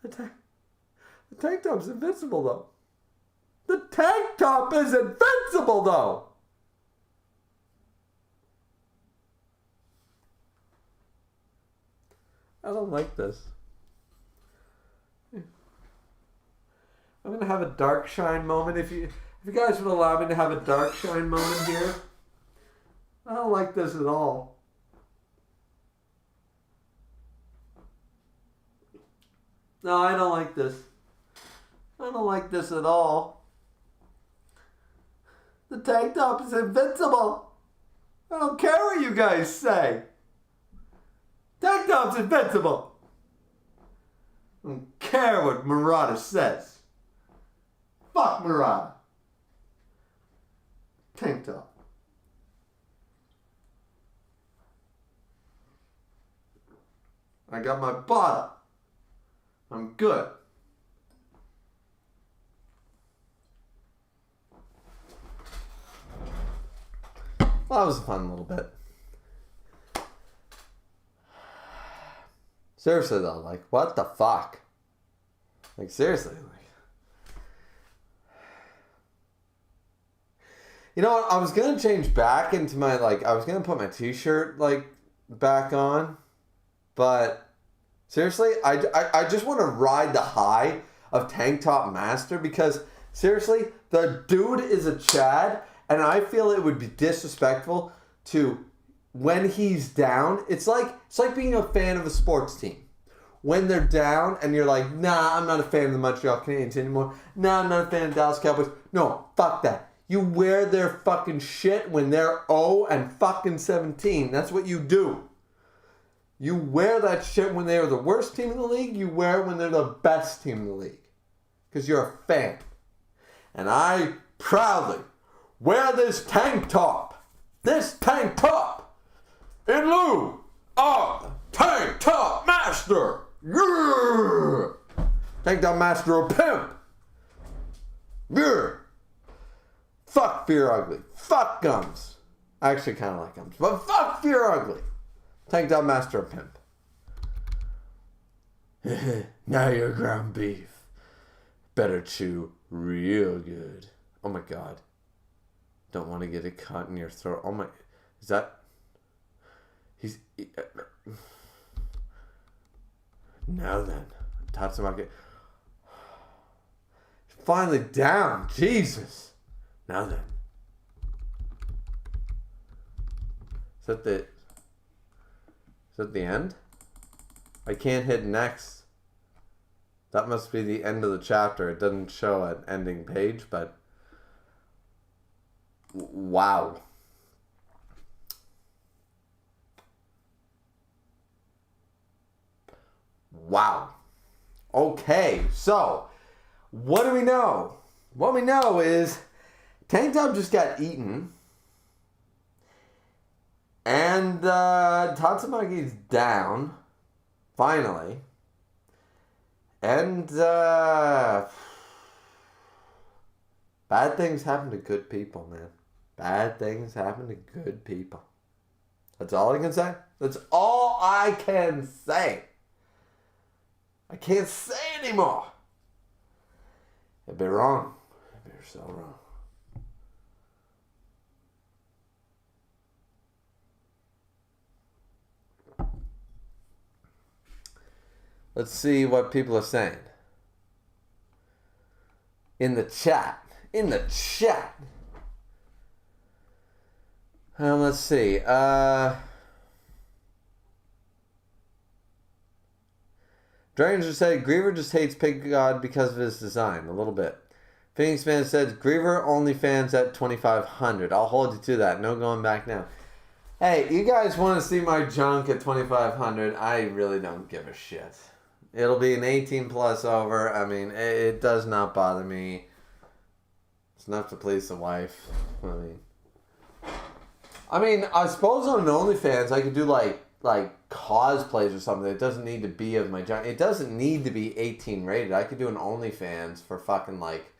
S1: The tank top's invincible, though. The tank top is invincible, though. I don't like this. I'm gonna have a dark shine moment. If you guys would allow me to have a dark shine moment here. I don't like this at all. No, I don't like this. I don't like this at all. The tank top is invincible. I don't care what you guys say. Tank top's invincible. I don't care what Murata says. Fuck Murata. Tank top. I got my bottom. I'm good. Well, that was a fun little bit. Seriously though, like, what the fuck? Like, seriously. You know what? I was going to change back into my, like, I was going to put my t-shirt, like, back on. But, seriously, I just want to ride the high of Tank Top Master because, seriously, the dude is a Chad. And I feel it would be disrespectful to, when he's down, it's like being a fan of a sports team. When they're down and you're like, nah, I'm not a fan of the Montreal Canadiens anymore. Nah, I'm not a fan of Dallas Cowboys. No, fuck that. You wear their fucking shit when they're 0 and fucking 17. That's what you do. You wear that shit when they're the worst team in the league. You wear it when they're the best team in the league. Because you're a fan. And I proudly wear this tank top. This tank top. In lieu of Tank Top Master. Yeah. Tank Top Master of Pimp. Yeah. Fuck Fear Ugly. Fuck Gums. I actually kind of like Gums. But fuck Fear Ugly. Tank Top Master of Pimp. Now you're ground beef. Better chew real good. Oh my god. Don't want to get it caught in your throat. Oh my. Is that. He's. Now then. Tatsumaki. Finally down. Jesus. Now then. Is that the end? I can't hit next. That must be the end of the chapter. It doesn't show an ending page, but wow. Wow. Okay, so what do we know? What we know is Tank Top just got eaten. And Tatsumaki's down. Finally. And bad things happen to good people, man. Bad things happen to good people. That's all I can say. That's all I can say. I can't say anymore. I'd be wrong. I'd be so wrong. Let's see what people are saying. In the chat. In the chat. Let's see. Dragon just said, Griever just hates Pig God because of his design. A little bit. Phoenix Man said, Griever only fans at 2,500. I'll hold you to that. No going back now. Hey, you guys want to see my junk at 2,500? I really don't give a shit. It'll be an 18 plus over. I mean, it does not bother me. It's enough to please the wife. I mean, I suppose on an OnlyFans I could do like cosplays or something. It doesn't need to be of my junk. It doesn't need to be 18 rated. I could do an OnlyFans for fucking like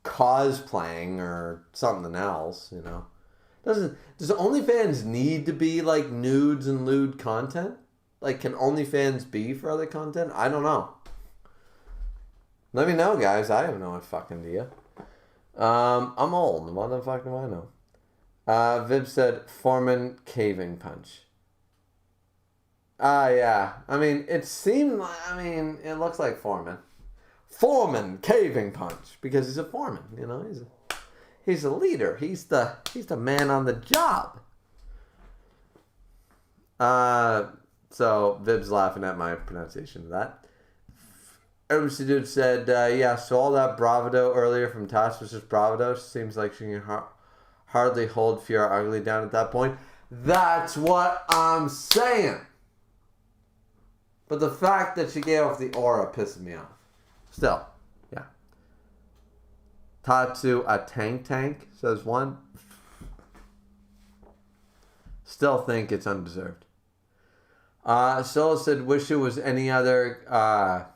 S1: cosplaying or something else, you know. Does OnlyFans need to be like nudes and lewd content? Like, can OnlyFans be for other content? I don't know. Let me know, guys. I have no fucking idea. I'm old. What the fuck do I know? Viv said, Foreman caving punch. Yeah. I mean, it seemed like, it looks like Foreman. Foreman caving punch. Because he's a foreman, you know? He's a leader. He's the man on the job. So, Vib's laughing at my pronunciation of that. MC Dude said, yeah, so all that bravado earlier from Tash was just bravado. Seems like she can hardly hold Fear Ugly down at that point. That's what I'm saying. But the fact that she gave off the aura pisses me off. Still, yeah. Tatsu a tank, says one. Still think it's undeserved. Solo said, wish it was any other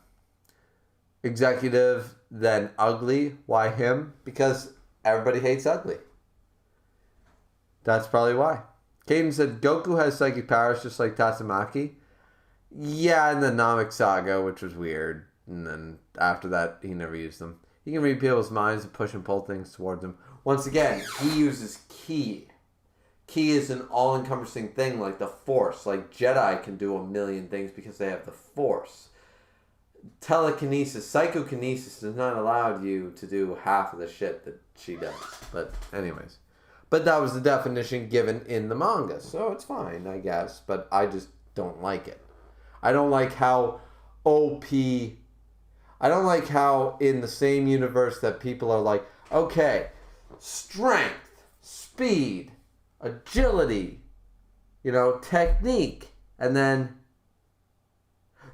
S1: executive than Ugly. Why him? Because everybody hates Ugly. That's probably why. Caden said, Goku has psychic powers just like Tatsumaki. Yeah, in the Namek Saga, which was weird. And then after that, he never used them. He can read people's minds and push and pull things towards them. Once again, he uses ki. Ki is an all-encompassing thing like the Force. Like Jedi can do a million things because they have the Force. Telekinesis, psychokinesis does not allow you to do half of the shit that she does. But anyways. But that was the definition given in the manga. So it's fine, I guess. But I just don't like it. I don't like how OP... I don't like how in the same universe that people are like, okay, strength, speed, agility, technique, and then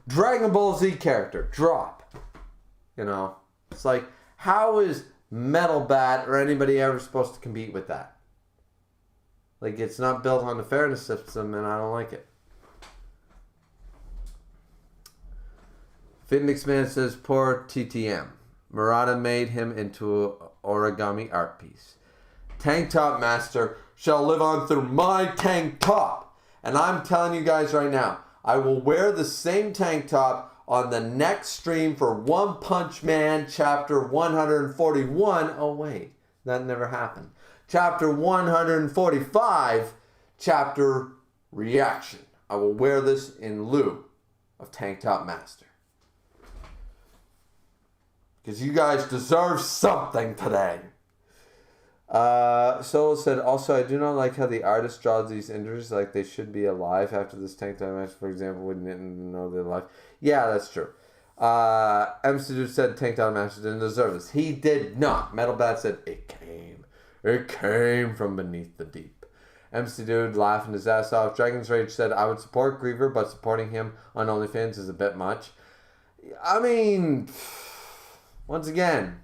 S1: Dragon Ball Z character, drop. It's like, how is Metal Bat or anybody ever supposed to compete with that? Like, it's not built on the fairness system, and I don't like it. Phoenix Man says, poor TTM. Murata made him into an origami art piece. Tank Top Master shall live on through my tank top. And I'm telling you guys right now, I will wear the same tank top on the next stream for One Punch Man chapter 141. Oh wait, that never happened. Chapter 145, chapter reaction. I will wear this in lieu of Tank Top Master. Because you guys deserve something today. Solo said, also, I do not like how the artist draws these injuries like they should be alive after this Tank Top match, for example, we didn't know they're alive. Yeah, that's true. MC said Tank Top Master didn't deserve this. He did not. Metal Bat said, it came from beneath the deep. MC Dude laughing his ass off. Dragon's Rage said, I would support Griever, but supporting him on OnlyFans is a bit much. I mean... Once again,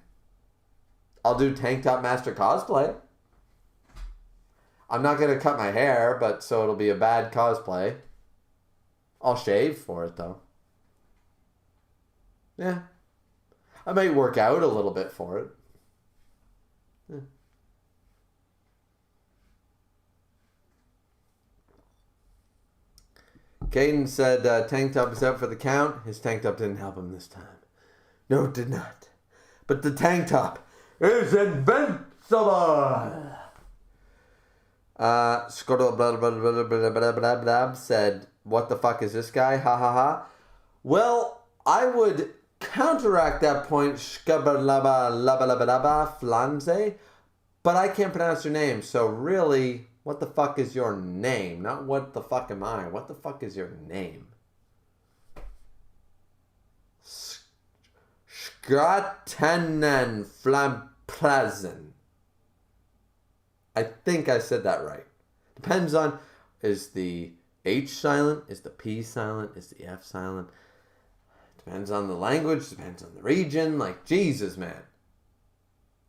S1: I'll do Tank Top Master cosplay. I'm not going to cut my hair, but so it'll be a bad cosplay. I'll shave for it, though. Yeah. I might work out a little bit for it. Yeah. Caden said Tank Top is out for the count. His Tank Top didn't help him this time. No, it did not. But the Tank Top is invincible. Scoto blah blah blah blah blah blah blah said, "What the fuck is this guy? Ha ha ha." Well, I would counteract that point, Shkabalaba laba laba laba flanze, but I can't pronounce your name. So really, what the fuck is your name? Not what the fuck am I? What the fuck is your name? Gratanen Flamplazen. I think I said that right. Depends on, is the H silent? Is the P silent? Is the F silent? Depends on the language. Depends on the region. Like, Jesus, man.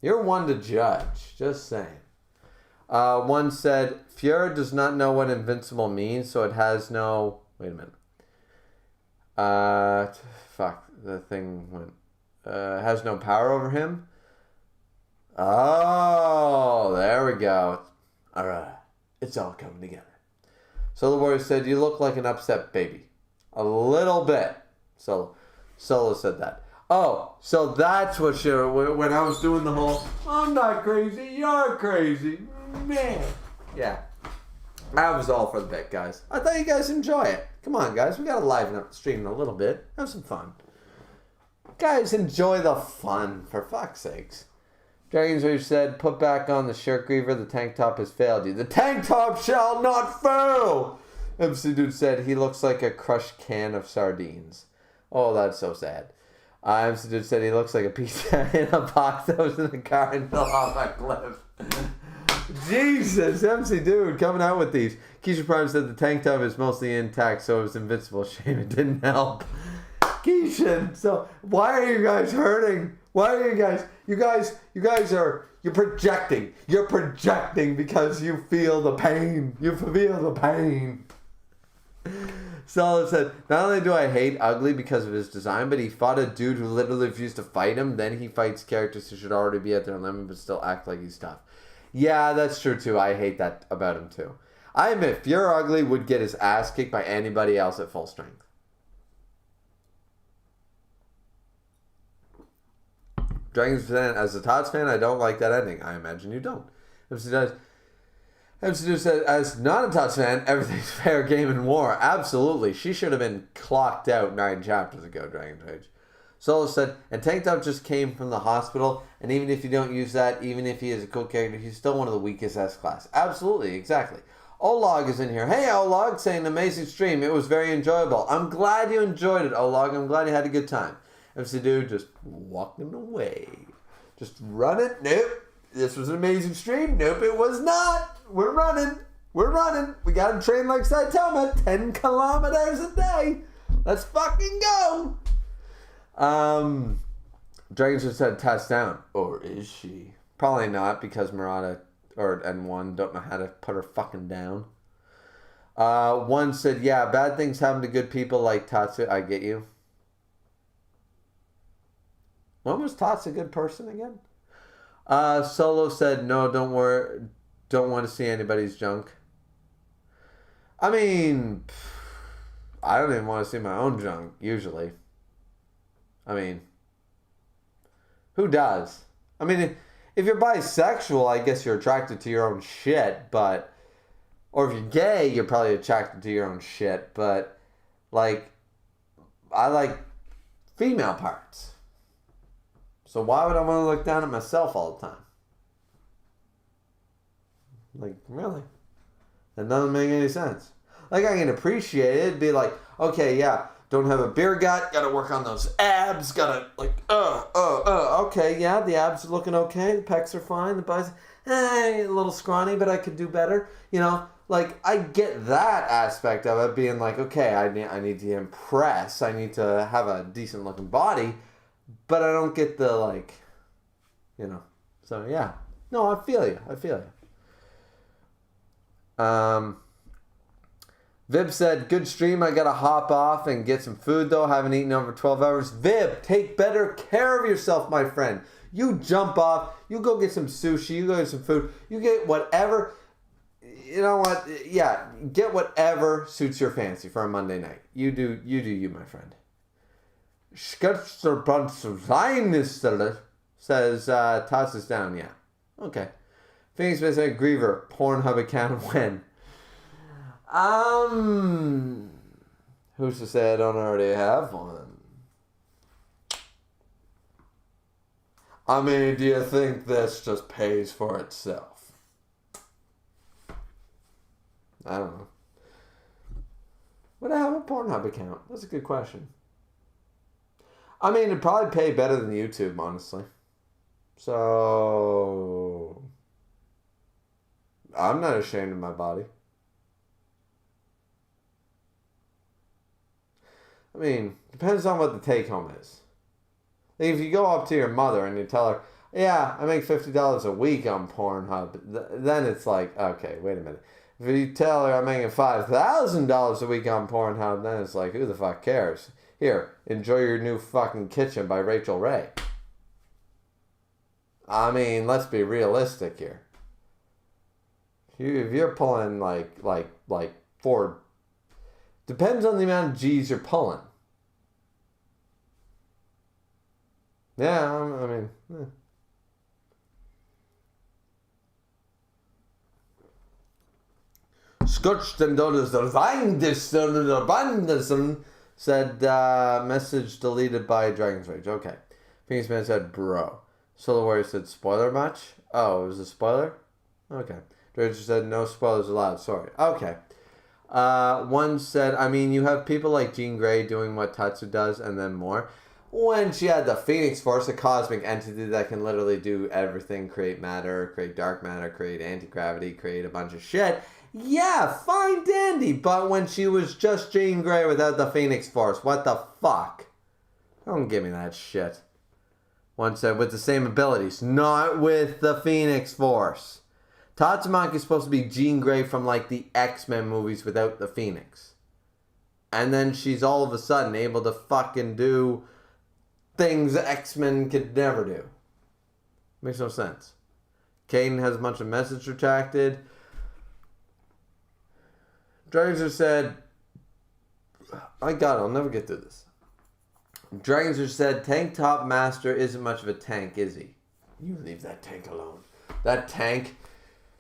S1: You're one to judge. Just saying. One said, Fuhrer does not know what invincible means, so it has no... Wait a minute. Fuck. The thing went... has no power over him. Oh, there we go. Alright. It's all coming together. Solar Warrior said, you look like an upset baby. A little bit. Solo said that. Oh, so that's what she... When I was doing the whole, I'm not crazy, you're crazy. Man. Yeah. That was all for the bit, guys. I thought you guys enjoy it. Come on, guys. We got to liven up the stream a little bit. Have some fun. Guys, enjoy the fun, for fuck's sakes. Dragon's Rage said, put back on the shirt, Griever. The tank top has failed you. The tank top shall not fail! MC Dude said, he looks like a crushed can of sardines. Oh, that's so sad. MC Dude said, he looks like a pizza in a box that was in the car and fell off a cliff. Jesus, MC Dude coming out with these. Keisha Prime said, the tank top is mostly intact, so it was invincible. Shame it didn't help. Keishan, so why are you guys hurting? Why are you guys you're projecting. You're projecting because you feel the pain. You feel the pain. Solo said, not only do I hate Ugly because of his design, but he fought a dude who literally refused to fight him. Then he fights characters who should already be at their limit but still act like he's tough. Yeah, that's true too. I hate that about him too. I admit, Fear Ugly would get his ass kicked by anybody else at full strength. Dragons fan, as a Tots fan, I don't like that ending. I imagine you don't. MC said, as not a Tots fan, everything's fair game in war. Absolutely. She should have been clocked out 9 chapters ago, Dragon Rage. Solo said, and Tank Top just came from the hospital, and even if you don't use that, even if he is a cool character, he's still one of the weakest S-Class. Absolutely, exactly. Olog is in here. Hey, Olog, saying amazing stream. It was very enjoyable. I'm glad you enjoyed it, Olog. I'm glad you had a good time. MC Dude just walking away. Just running. Nope. This was an amazing stream. Nope, it was not. We're running. We're running. We got to train like Saitama. 10 kilometers a day. Let's fucking go. Dragons just said test down. Or is she? Probably not, because Murata or N1 don't know how to put her fucking down. One said, yeah, bad things happen to good people like Tatsu. I get you. When was Tatsu a good person again? Solo said, no, don't worry. Don't want to see anybody's junk. I mean, I don't even want to see my own junk, usually. I mean, who does? I mean, if you're bisexual, I guess you're attracted to your own shit, but... Or if you're gay, you're probably attracted to your own shit, but... Like, I like female parts. So why would I want to look down at myself all the time? Like, really? That doesn't make any sense. Like, I can appreciate it. It'd be like, okay, yeah, don't have a beer gut, gotta work on those abs, gotta, like, okay, yeah, the abs are looking okay, the pecs are fine, the buys, a little scrawny, but I could do better, you know? Like, I get that aspect of it, being like, okay, I need to impress, I need to have a decent looking body, but I don't get the, like, you know, so, yeah. No, I feel you. Vib said, good stream, I gotta hop off and get some food, though. Haven't eaten over 12 hours. Vib, take better care of yourself, my friend. You jump off, you go get some sushi, you go get some food, you get whatever, you know what, yeah, get whatever suits your fancy for a Monday night. You do you, my friend. Schutzerbunzeinnister says, toss us down, yeah. Okay. Phoenix Smith said, Griever, Pornhub account when? Who's to say I don't already have one? I mean, do you think this just pays for itself? I don't know. Would I have a Pornhub account? That's a good question. I mean, it'd probably pay better than YouTube, honestly. So, I'm not ashamed of my body. I mean, depends on what the take home is. Like if you go up to your mother and you tell her, yeah, I make $50 a week on Pornhub, then it's like, okay, wait a minute. If you tell her I'm making $5,000 a week on Pornhub, then it's like, who the fuck cares? Here, enjoy your new fucking kitchen by Rachel Ray. I mean, let's be realistic here. If you're pulling like 4, depends on the amount of G's you're pulling. Yeah, I mean. Said, message deleted by Dragon's Rage. Okay. Phoenix Man said, bro. Solar Warrior said, spoiler much? Oh, it was a spoiler? Okay. Dragon said, no spoilers allowed. Sorry. Okay. One said, I mean, you have people like Jean Grey doing what Tatsu does and then more. When she had the Phoenix Force, a cosmic entity that can literally do everything, create matter, create dark matter, create anti-gravity, create a bunch of shit. Yeah, fine dandy. But when she was just Jean Grey without the Phoenix Force, what the fuck? Don't give me that shit. One said, with the same abilities, not with the Phoenix Force. Tatsumaki is supposed to be Jean Grey from like the X-Men movies without the Phoenix. And then she's all of a sudden able to fucking do things X-Men could never do. Makes no sense. Caden has a bunch of message retracted. Drazer said, my God, I'll never get through this. Dragonzer said, Tank Top Master isn't much of a tank, is he? You leave that tank alone. That tank,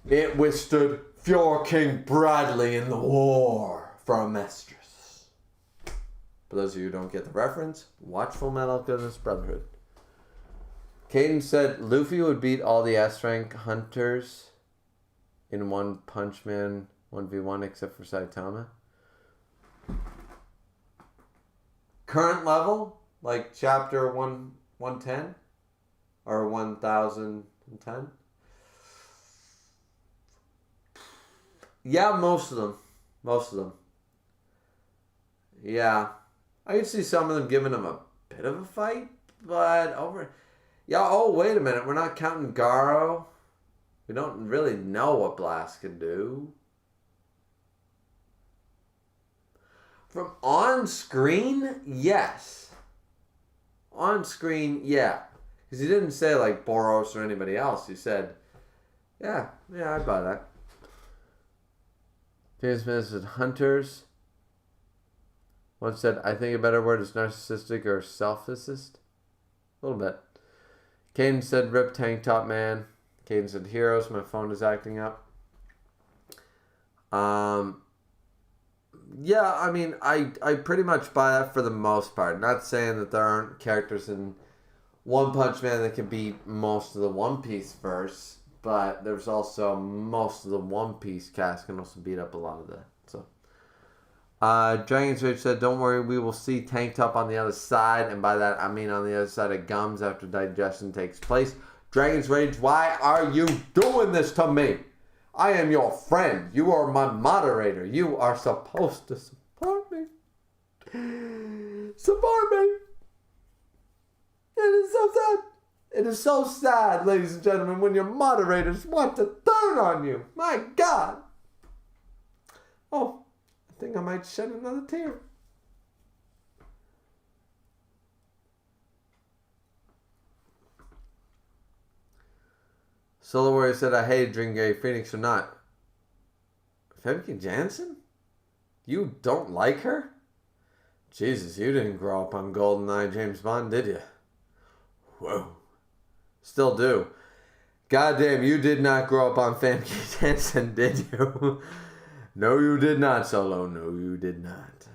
S1: it withstood Fjord King Bradley in the war for a mistress. For those of you who don't get the reference, watch Full Metal Alchemist Brotherhood. Caden said, Luffy would beat all the S-rank hunters in One Punch Man 1v1 except for Saitama. Current level, like chapter 110 or 1010. Yeah, most of them. Yeah, I can see some of them giving him a bit of a fight, but over. Yeah. Oh, wait a minute. We're not counting Garo. We don't really know what Blast can do. From on screen, yes. On screen, yeah. Because he didn't say like Boros or anybody else. He said, yeah, I'd buy that. James Smith said, Hunters. One said, I think a better word is narcissistic or self-assist. A little bit. Caden said, Rip Tank Top Man. Caden said, Heroes. My phone is acting up. Yeah, I mean, I pretty much buy that for the most part. Not saying that there aren't characters in One Punch Man that can beat most of the One Piece verse, but there's also most of the One Piece cast can also beat up a lot of that. So, Dragon's Rage said, don't worry, we will see Tank Top on the other side, and by that I mean on the other side of gums after digestion takes place. Dragon's Rage, why are you doing this to me? I am your friend. You are my moderator. You are supposed to support me. Support me. It is so sad. It is so sad, ladies and gentlemen, when your moderators want to turn on you. My God. Oh, I think I might shed another tear. Solo Warrior said, I hated Dream Gary Phoenix or not. Femke Jansen? You don't like her? Jesus, you didn't grow up on GoldenEye James Bond, did you? Whoa. Still do. Goddamn, you did not grow up on Femke Jansen, did you? No, you did not, Solo. No, you did not.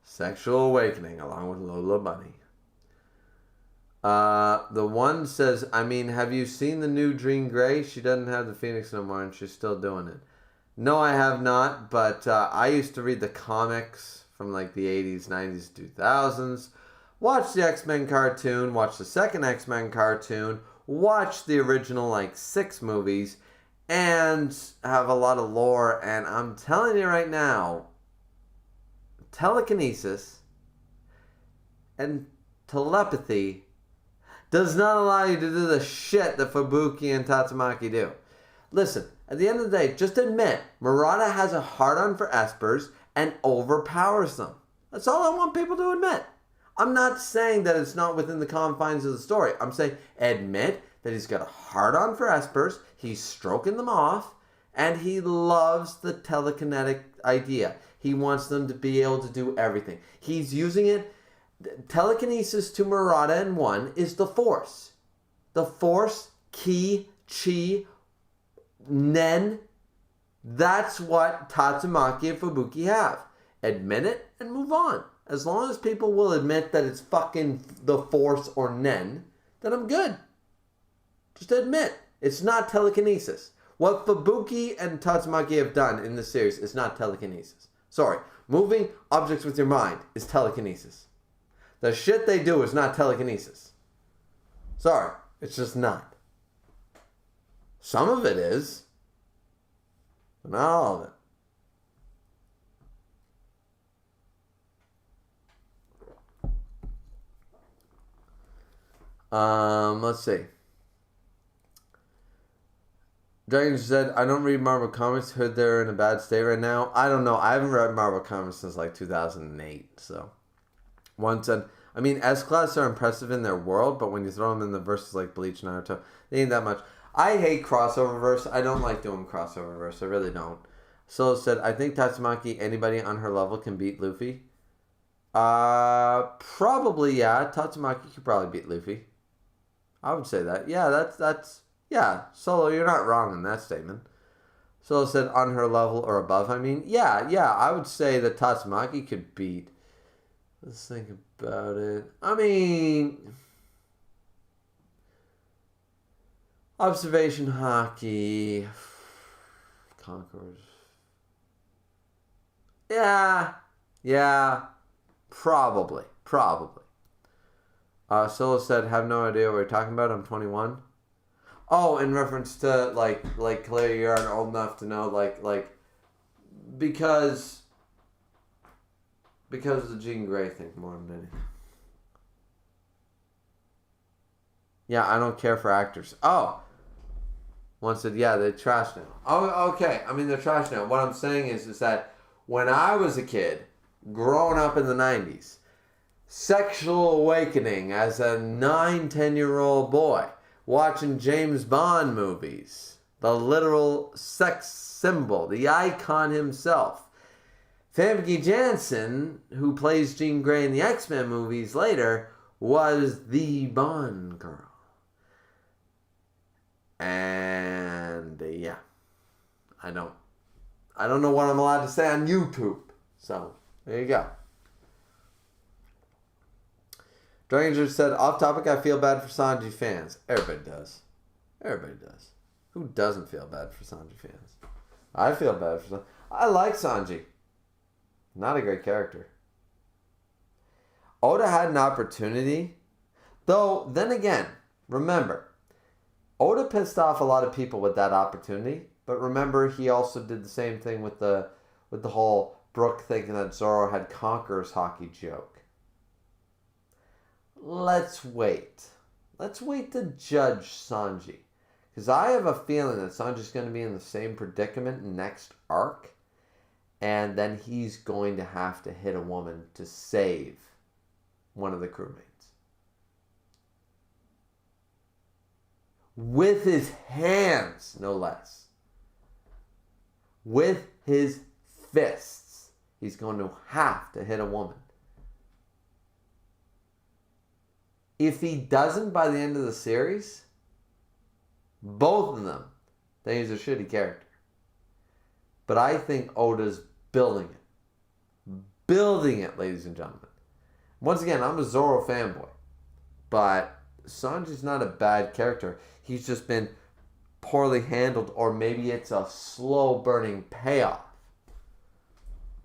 S1: Sexual Awakening along with Lola Bunny. The one says, I mean, have you seen the new Jean Grey? She doesn't have the Phoenix no more and she's still doing it. No, I have not, but I used to read the comics from like the 80s, 90s, 2000s. Watch the X-Men cartoon, watch the second X-Men cartoon, watch the original like 6 movies, and have a lot of lore. And I'm telling you right now, telekinesis and telepathy does not allow you to do the shit that Fubuki and Tatsumaki do. Listen, at the end of the day, just admit Murata has a hard-on for espers and overpowers them. That's all I want people to admit. I'm not saying that it's not within the confines of the story. I'm saying admit that he's got a hard-on for espers, he's stroking them off, and he loves the telekinetic idea. He wants them to be able to do everything. He's using it. Telekinesis to Murata in 1 is the Force. The Force, Ki, Chi, Nen. That's what Tatsumaki and Fubuki have. Admit it and move on. As long as people will admit that it's fucking the Force or Nen, then I'm good. Just admit. It's not telekinesis. What Fubuki and Tatsumaki have done in this series is not telekinesis. Sorry. Moving objects with your mind is telekinesis. The shit they do is not telekinesis. Sorry, it's just not. Some of it is, but not all of it. Let's see. Dragon said, I don't read Marvel Comics. Heard they're in a bad state right now. I don't know. I haven't read Marvel Comics since like 2008, so... One said, I mean, S-Class are impressive in their world, but when you throw them in the verses like Bleach, Naruto, they ain't that much. I hate crossover verse. I don't like doing crossover verse. I really don't. Solo said, I think Tatsumaki, anybody on her level can beat Luffy. Probably, yeah. Tatsumaki could probably beat Luffy. I would say that. Yeah, that's yeah. Solo, you're not wrong in that statement. Solo said on her level or above. I mean, yeah. I would say that Tatsumaki could beat. Let's think about it. I mean, observation hockey, Conquerors. Yeah, probably. Solo said, "Have no idea what you're talking about. I'm 21." Oh, in reference to like Claire, you aren't old enough to know like because of the Jean Grey thing more than anything. Yeah, I don't care for actors. Oh, one said, yeah, they're trash now. Oh, okay. I mean, they're trash now. What I'm saying is that when I was a kid, growing up in the 90s, sexual awakening as a 9, 10-year-old boy, watching James Bond movies, the literal sex symbol, the icon himself. Famke Janssen, who plays Jean Grey in the X-Men movies later, was the Bond girl. And yeah, I don't know what I'm allowed to say on YouTube. So there you go. Dranger said, off topic, I feel bad for Sanji fans. Everybody does. Who doesn't feel bad for Sanji fans? I feel bad for Sanji. I like Sanji. Not a great character. Oda had an opportunity. Though, then again, remember, Oda pissed off a lot of people with that opportunity. But remember, he also did the same thing with the whole Brook thinking that Zoro had Conqueror's hockey joke. Let's wait. Let's wait to judge Sanji. Because I have a feeling that Sanji's going to be in the same predicament next arc. And then he's going to have to hit a woman to save one of the crewmates. With his hands, no less. With his fists. He's going to have to hit a woman. If he doesn't by the end of the series, both of them, then he's a shitty character. But I think Oda's building it. Building it, ladies and gentlemen. Once again, I'm a Zoro fanboy. But Sanji's not a bad character. He's just been poorly handled, or maybe it's a slow burning payoff.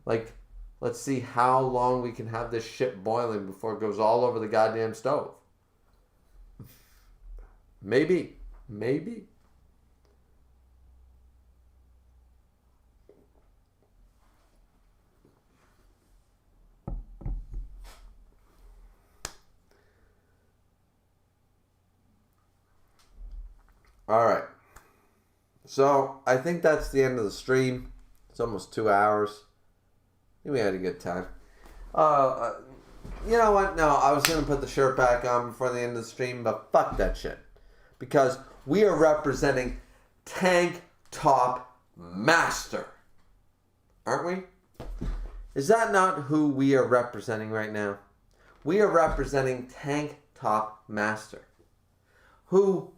S1: Like, let's see how long we can have this shit boiling before it goes all over the goddamn stove. Maybe. All right. So, I think that's the end of the stream. It's almost 2 hours. I think we had a good time. You know what? No, I was going to put the shirt back on before the end of the stream, but fuck that shit. Because we are representing Tank Top Master. Aren't we? Is that not who we are representing right now? We are representing Tank Top Master. Who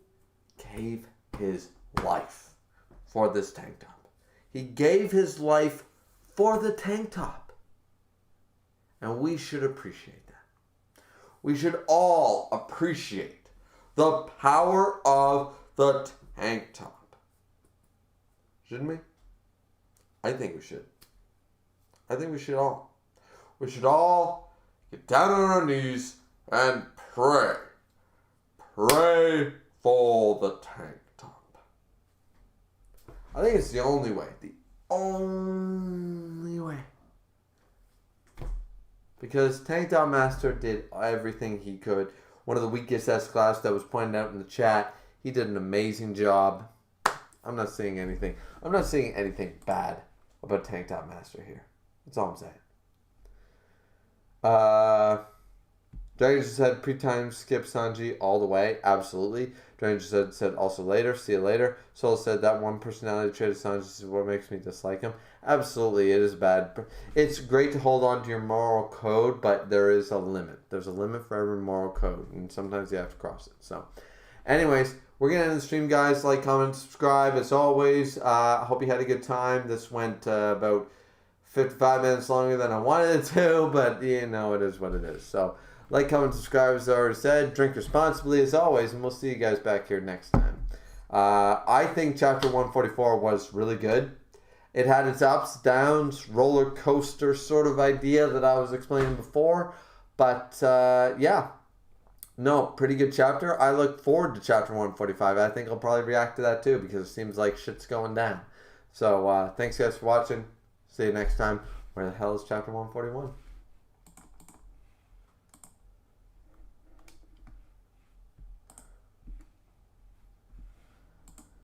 S1: gave his life for this tank top. He gave his life for the tank top. And we should appreciate that. We should all appreciate the power of the tank top. Shouldn't we? I think we should. I think we should all. We should all get down on our knees and pray. Pray for the tank top. I think it's the only way. The only way. Because Tank Top Master did everything he could. One of the weakest S-Class that was pointed out in the chat. He did an amazing job. I'm not seeing anything. I'm not seeing anything bad about Tank Top Master here. That's all I'm saying. Dragon just said pre-time skip Sanji all the way. Absolutely. Dragon just said also later. See you later. Soul said that one personality trait of Sanji is what makes me dislike him. Absolutely, it is bad. It's great to hold on to your moral code, but there is a limit. There's a limit for every moral code, and sometimes you have to cross it. So, anyways, we're going to end the stream, guys. Like, comment, subscribe. As always, I hope you had a good time. This went about 55 minutes longer than I wanted it to, but, you know, it is what it is. So, like, comment, subscribe, as I already said. Drink responsibly, as always, and we'll see you guys back here next time. I think Chapter 144 was really good. It had its ups, downs, roller coaster sort of idea that I was explaining before. But, yeah. No, pretty good chapter. I look forward to Chapter 145. I think I'll probably react to that too because it seems like shit's going down. So, thanks guys for watching. See you next time. Where the hell is Chapter 141?